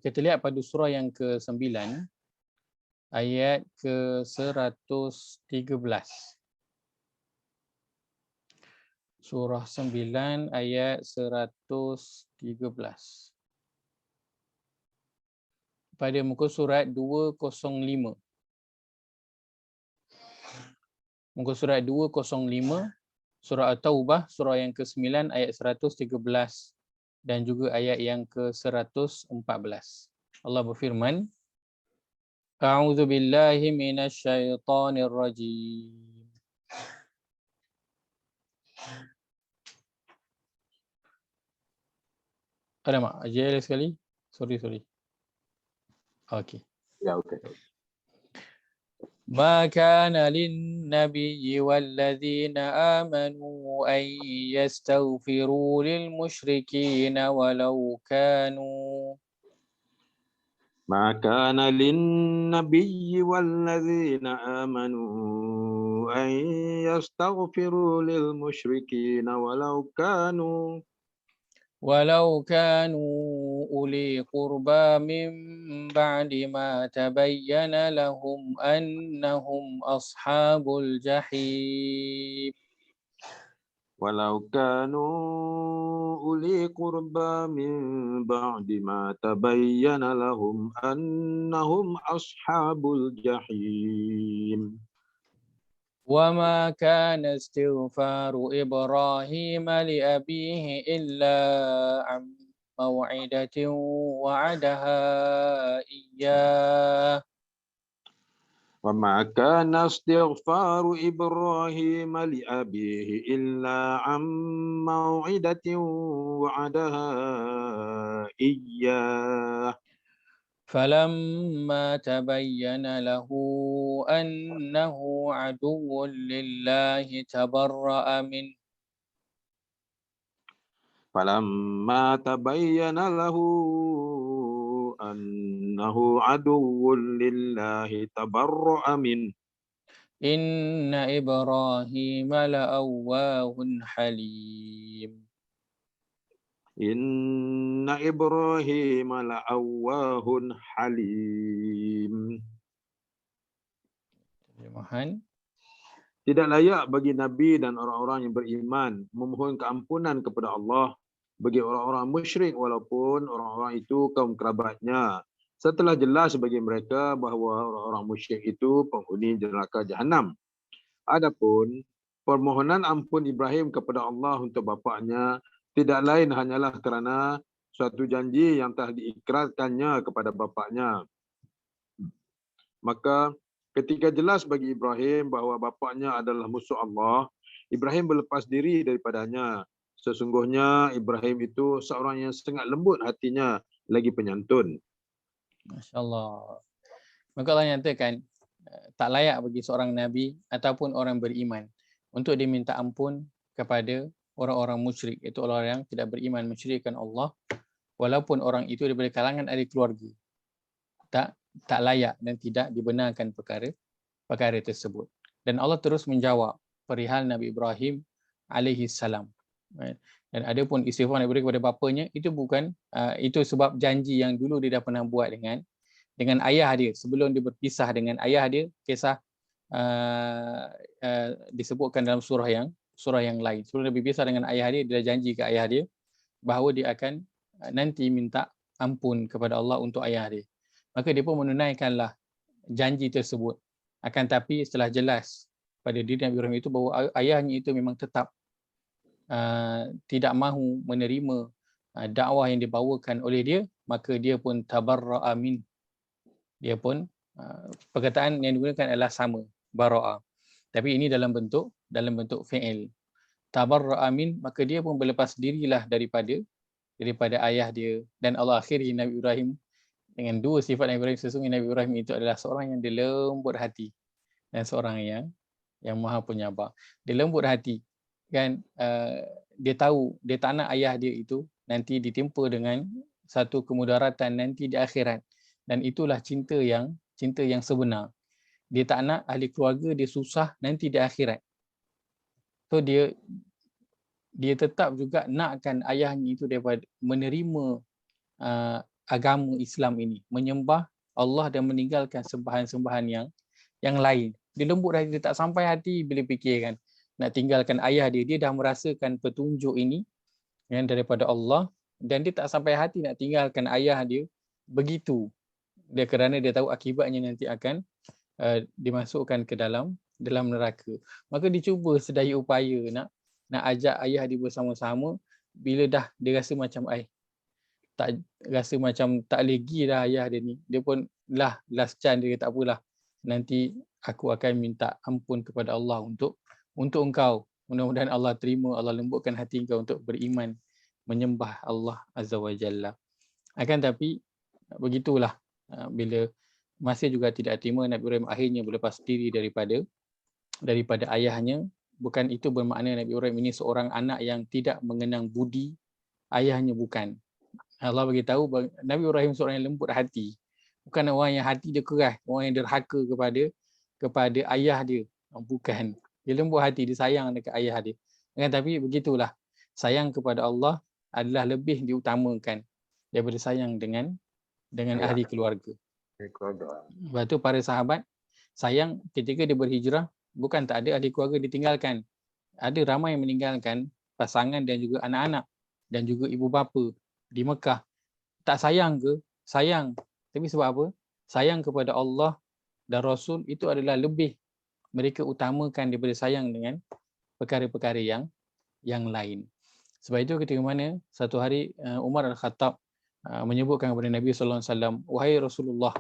S1: kita lihat pada surah yang ke-9 ayat ke-113. Surah 9 ayat 113. Pada muka surat 205. Muka surat 205, surah At-Taubah, surah yang ke-9 ayat 113 dan juga ayat yang ke-114. Allah berfirman, A'udzu billahi minasyaitonir rajim. Ada mak? Ajal sekali. Sorry. Okey.
S3: Ya, okey.
S1: Ma kana lin-nabiyyi wal-ladzina amanu an yastaghfiru lil-musyrikeen walau kanu
S3: Ma kana lin-nabiyyi wal-ladzina amanu an yastaghfiru lil-musyrikeen
S1: walau kanu uli qurba min ba'di ma tabayyana lahum annahum ashabul jahim.
S3: walau kanu uli qurba min ba'di ma tabayyana lahum annahum ashabul jahim.
S1: وما كان استغفار إبراهيم لأبيه إلا عن موعدة وعدها إياه
S3: وما كان استغفار إبراهيم لأبيه إلا عن موعدة وعدها إياه
S1: فلما تبين له أنه عدو لله تبرأ منه
S3: فلما تبين له أنه عدو لله تبرأ منه
S1: إن إبراهيم لأواه حليم.
S3: إن إبراهيم لأواه حليم.
S1: Terjemahan.
S3: Tidak layak bagi Nabi dan orang-orang yang beriman memohon keampunan kepada Allah bagi orang-orang musyrik walaupun orang-orang itu kaum kerabatnya. Setelah jelas bagi mereka bahawa orang-orang musyrik itu penghuni neraka Jahanam. Adapun permohonan ampun Ibrahim kepada Allah untuk bapaknya tidak lain hanyalah kerana suatu janji yang telah diikrarkannya kepada bapaknya. Maka ketika jelas bagi Ibrahim bahawa bapaknya adalah musuh Allah, Ibrahim berlepas diri daripadanya. Sesungguhnya Ibrahim itu seorang yang sangat lembut hatinya lagi penyantun.
S1: Masya Allah. Maka Allah nyatakan tak layak bagi seorang Nabi ataupun orang beriman untuk diminta ampun kepada orang-orang musyrik. Itu orang yang tidak beriman mensyirikkan Allah walaupun orang itu daripada kalangan ahli keluarga. Tak layak dan tidak dibenarkan perkara tersebut. Dan Allah terus menjawab perihal Nabi Ibrahim alaihi salam. Dan ada pun istighfar Nabi Ibrahim kepada bapanya itu bukan itu sebab janji yang dulu dia dah pernah buat dengan ayah dia sebelum dia berpisah dengan ayah dia. Kisah disebutkan dalam surah yang lain. Sebelum dia berpisah dengan ayah dia, dia dah janji ke ayah dia bahawa dia akan nanti minta ampun kepada Allah untuk ayah dia. Maka dia pun menunaikanlah janji tersebut. Akan tapi setelah jelas pada diri Nabi Ibrahim itu bahawa ayahnya itu memang tetap tidak mahu menerima dakwah yang dibawakan oleh dia, maka dia pun tabarra'a min. Dia pun perkataan yang digunakan adalah sama, bara'a. Tapi ini dalam bentuk fi'il. Tabarra'a min, maka dia pun berlepas dirilah daripada ayah dia. Dan Allah akhiri Nabi Ibrahim dengan dua sifat Nabi Ibrahim. Sesungguhnya Nabi Ibrahim itu adalah seorang yang lembut hati dan seorang yang maha penyabar. Dia lembut hati kan, dia tahu dia tak nak ayah dia itu nanti ditimpa dengan satu kemudaratan nanti di akhirat, dan itulah cinta yang sebenar. Dia tak nak ahli keluarga dia susah nanti di akhirat. So dia tetap juga nakkan ayahnya itu daripada menerima agama Islam ini, menyembah Allah dan meninggalkan sembahan-sembahan yang lain. Dia lembut hati, dia tak sampai hati bila fikirkan nak tinggalkan ayah dia. Dia dah merasakan petunjuk ini yang daripada Allah dan dia tak sampai hati nak tinggalkan ayah dia begitu. Dia kerana dia tahu akibatnya nanti akan dimasukkan ke dalam neraka. Maka dia cuba sedaya upaya nak ajak ayah dia bersama-sama. Bila dah dia rasa macam tak rasa macam tak lagi dah ayah dia ni, dia pun last chance dia, tak apalah, nanti aku akan minta ampun kepada Allah untuk engkau. Mudah-mudahan Allah terima, Allah lembutkan hati engkau untuk beriman menyembah Allah Azza wa Jalla. Akan tapi begitulah, bila masih juga tidak terima, Nabi Ibrahim akhirnya berlepas diri daripada ayahnya. Bukan itu bermakna Nabi Ibrahim ini seorang anak yang tidak mengenang budi ayahnya, bukan. Allah bagi tahu Nabi Ibrahim seorang yang lembut hati, bukan orang yang hati dia keras, orang yang derhaka kepada ayah dia, bukan. Dia lembut hati, dia sayang dekat ayah dia. Tapi begitulah, sayang kepada Allah adalah lebih diutamakan daripada sayang dengan ahli keluarga. Sebab tu para sahabat sayang ketika dia berhijrah, bukan tak ada ahli keluarga ditinggalkan. ada ramai yang meninggalkan pasangan dan juga anak-anak dan juga ibu bapa di Mekah. Tak sayang ke? Sayang. Tapi sebab apa? Sayang kepada Allah dan Rasul itu adalah lebih mereka utamakan daripada sayang dengan perkara-perkara yang lain. Sebab itu ketika mana satu hari Umar Al-Khattab menyebutkan kepada Nabi sallallahu alaihi wasallam, wahai Rasulullah,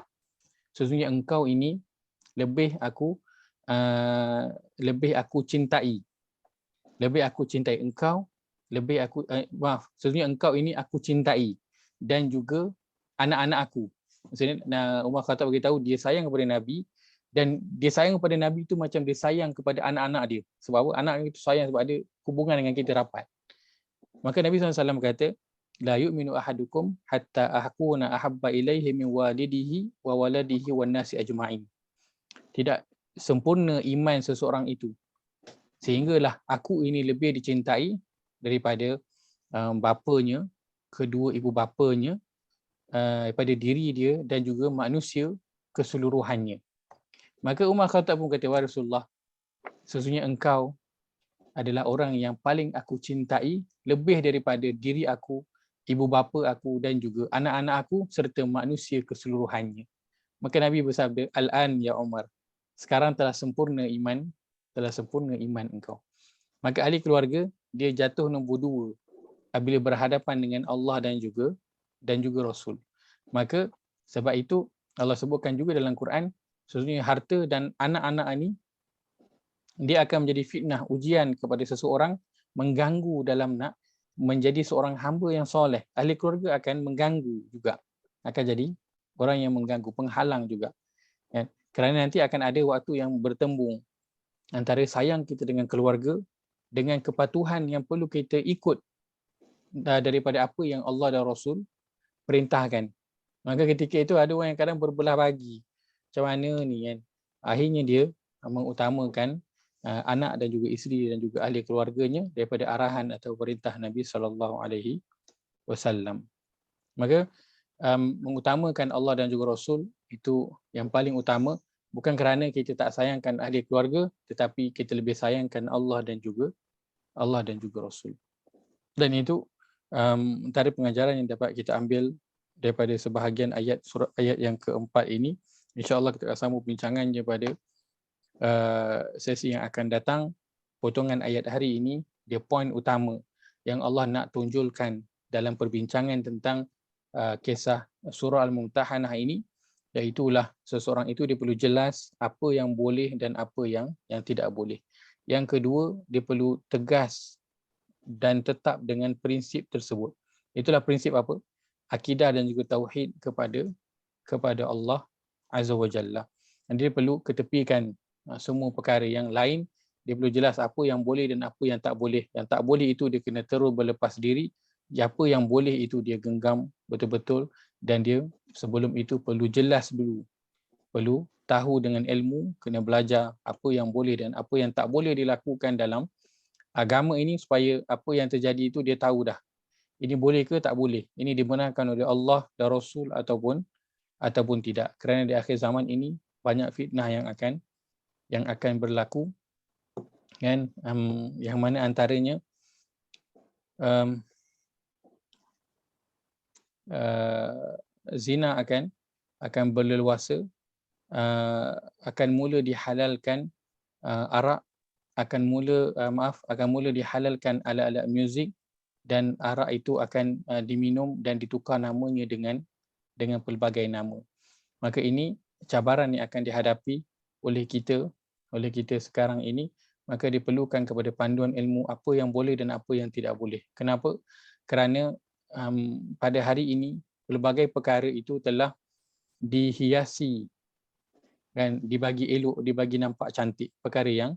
S1: sesungguhnya engkau ini lebih aku cintai. Lebih aku cintai engkau, sesungguhnya engkau ini aku cintai dan juga anak-anak aku. Maksudnya Umar Khattab beritahu dia sayang kepada Nabi, dan dia sayang kepada Nabi itu macam dia sayang kepada anak-anak dia. Sebab apa? Anak itu sayang sebab ada hubungan dengan kita rapat. Maka Nabi SAW kata, la yu'minu ahadukum hatta akuna ahabba ilaihi min walidihi wa waladihi wan nasi ajma'in. Tidak sempurna iman seseorang itu sehinggalah aku ini lebih dicintai daripada bapanya, kedua ibu bapanya, daripada diri dia dan juga manusia keseluruhannya. Maka Umar Khattab pun kata, wahai Rasulullah, sesungguhnya engkau adalah orang yang paling aku cintai lebih daripada diri aku, ibu bapa aku dan juga anak-anak aku serta manusia keseluruhannya. Maka Nabi bersabda, al-an ya Umar, sekarang telah sempurna iman engkau. Maka ahli keluarga dia jatuh nombor 2 apabila berhadapan dengan Allah dan juga Rasul. Maka sebab itu Allah sebutkan juga dalam Quran, sesungguhnya harta dan anak-anak ini dia akan menjadi fitnah, ujian kepada seseorang, mengganggu dalam nak menjadi seorang hamba yang soleh. Ahli keluarga akan mengganggu juga, akan jadi orang yang mengganggu, penghalang juga. Kerana nanti akan ada waktu yang bertembung antara sayang kita dengan keluarga dengan kepatuhan yang perlu kita ikut daripada apa yang Allah dan Rasul perintahkan. Maka ketika itu ada orang yang kadang berbelah bagi. Macam mana ni kan? Akhirnya dia mengutamakan anak dan juga isteri dan juga ahli keluarganya daripada arahan atau perintah Nabi SAW. Maka mengutamakan Allah dan juga Rasul itu yang paling utama, bukan kerana kita tak sayangkan ahli keluarga, tetapi kita lebih sayangkan Allah dan juga Rasul. Dan itu antara pengajaran yang dapat kita ambil daripada sebahagian ayat yang keempat ini. InsyaAllah kita akan sambung perbincangannya pada sesi yang akan datang. Potongan ayat hari ini dia poin utama yang Allah nak tunjulkan dalam perbincangan tentang kisah surah Al-Mumtahanah ini, iaitulah seseorang itu dia perlu jelas apa yang boleh dan apa yang tidak boleh. Yang kedua, dia perlu tegas dan tetap dengan prinsip tersebut. Itulah prinsip apa? Akidah dan juga tauhid kepada Allah Azza wa Jalla. Dan dia perlu ketepikan semua perkara yang lain. Dia perlu jelas apa yang boleh dan apa yang tak boleh. Yang tak boleh itu dia kena terus berlepas diri. Apa yang boleh itu dia genggam betul-betul, dan dia sebelum itu perlu jelas dulu. Perlu tahu dengan ilmu, kena belajar apa yang boleh dan apa yang tak boleh dilakukan dalam agama ini, supaya apa yang terjadi itu dia tahu dah. Ini boleh ke tak boleh? Ini dibenarkan oleh Allah dan Rasul ataupun tidak. Kerana di akhir zaman ini banyak fitnah yang akan berlaku, kan? Yang mana antaranya zina akan berleluasa, akan mula dihalalkan arak, akan mula dihalalkan alat-alat muzik, dan arak itu akan diminum dan ditukar namanya dengan pelbagai nama. Maka ini cabaran yang akan dihadapi oleh kita sekarang ini. Maka diperlukan kepada panduan ilmu apa yang boleh dan apa yang tidak boleh. Kenapa? Kerana pada hari ini pelbagai perkara itu telah dihiasi, kan, dibagi elok, dibagi nampak cantik. Perkara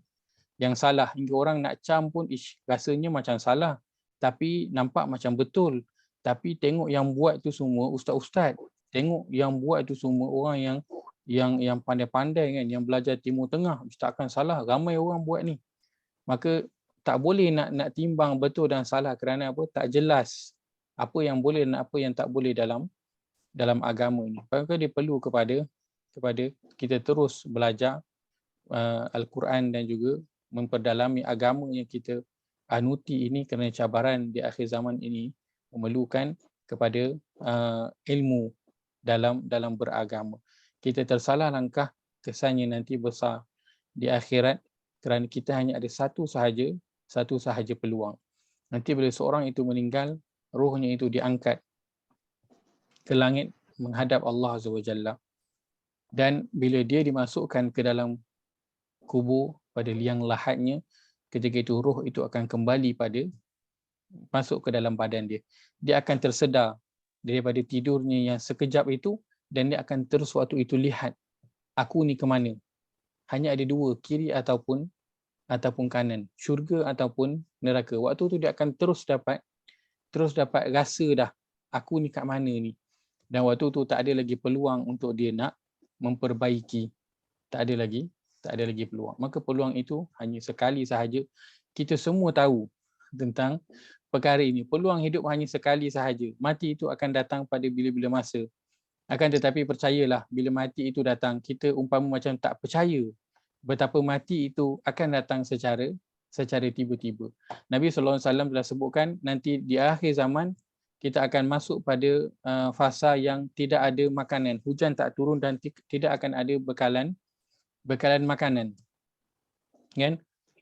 S1: yang salah hingga orang nak cam pun rasanya macam salah, tapi nampak macam betul. Tapi tengok yang buat tu semua ustaz-ustaz. Tengok yang buat tu semua orang yang pandai-pandai, kan, yang belajar Timur Tengah. Takkan salah, ramai orang buat ni. Maka tak boleh nak timbang betul dan salah kerana apa? Tak jelas apa yang boleh dan apa yang tak boleh dalam agama ini. Maka dia perlu kepada kita terus belajar Al-Quran dan juga memperdalami agama yang kita anuti ini, kerana cabaran di akhir zaman ini memerlukan kepada ilmu dalam beragama. Kita tersalah langkah, kesannya nanti besar di akhirat kerana kita hanya ada satu sahaja peluang. Nanti bila seorang itu meninggal, rohnya itu diangkat ke langit menghadap Allah Azza wa Jalla. Dan bila dia dimasukkan ke dalam kubur pada liang lahatnya, ketika itu roh itu akan kembali masuk ke dalam badan dia. Dia akan tersedar daripada tidurnya yang sekejap itu, dan dia akan terus waktu itu lihat, aku ni ke mana? Hanya ada dua, kiri ataupun kanan, syurga ataupun neraka. Waktu tu dia akan terus dapat rasa dah, aku ni kat mana ni. Dan waktu tu tak ada lagi peluang untuk dia nak memperbaiki. Tak ada lagi peluang. Maka peluang itu hanya sekali sahaja. Kita semua tahu tentang perkara ini. Peluang hidup hanya sekali sahaja. Mati itu akan datang pada bila-bila masa. Akan tetapi percayalah, bila mati itu datang, kita umpama macam tak percaya betapa mati itu akan datang secara tiba-tiba. Nabi SAW telah sebutkan nanti di akhir zaman kita akan masuk pada fasa yang tidak ada makanan. Hujan tak turun dan tidak akan ada bekalan makanan. Kan?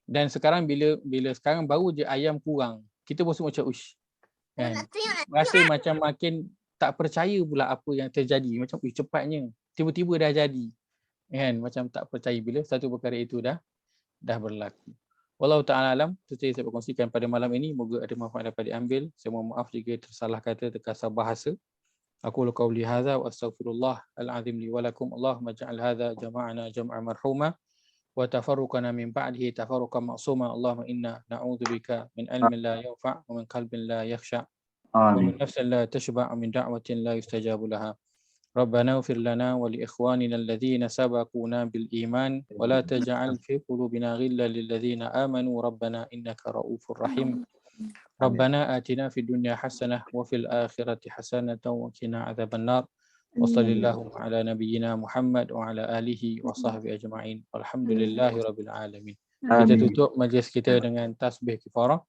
S1: Dan sekarang bila sekarang baru je ayam kurang, kita pun macam uish. Kan? Rasa macam makin tak percaya pula apa yang terjadi. Macam cepatnya. Tiba-tiba dah jadi. Kan? Macam tak percaya bila satu perkara itu dah berlaku. Wallahu ta'ala alam, itu saya berkongsikan pada malam ini. Moga ada manfaat dapat diambil. Saya mohon maaf jika tersalah kata, terkasar bahasa. Aku qauli hadza wa astaghfirullah al-azim li wa lakum. Allahumma ja'al hadza jama'ana jam'an marhuma wa tafarruqana min ba'dihi tafarruqan ma'suma. Allahumma inna na'udzubika min ilmin la yanfa' wa min qalbin la yakhsha' wa min nafsin la tashba' wa min da'watin la yustajabu laha. ربنا اغفر لنا ولإخواننا الذين سبقونا بالإيمان ولا تجعل في قلوبنا غلا للذين آمنوا ربنا إنك رؤوف رحيم ربنا آتنا في الدنيا حسنة وفي الآخرة حسنة وقنا عذاب النار وصلى الله على نبينا محمد وعلى آله وصحبه أجمعين والحمد لله رب العالمين. Kita tutup majlis kita dengan tasbih kifarah.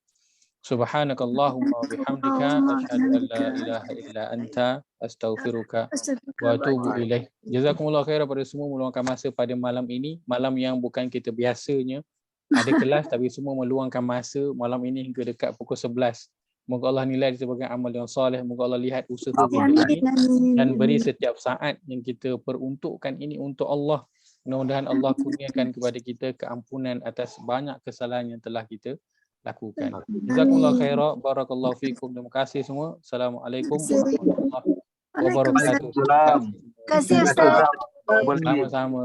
S1: Subhanakallahumma wa bihamdika asyhadu an la ilaha illa anta astaghfiruka wa atubu ilaih. Jazakumullah khairan pada semua meluangkan masa pada malam ini, malam yang bukan kita biasanya ada kelas tapi semua meluangkan masa malam ini hingga dekat pukul 11. Moga Allah nilai sebagai amal yang soleh, moga Allah lihat usaha kita ini dan beri setiap saat yang kita peruntukkan ini untuk Allah. Mudah-mudahan Allah kurniakan kepada kita keampunan atas banyak kesalahan yang telah kita lakukan. Jazakumullah khairan, barakallahu fikum. Terima kasih semua. Assalamualaikum warahmatullahi wabarakatuh.
S5: Terima kasih Ustaz.
S1: Sama-sama.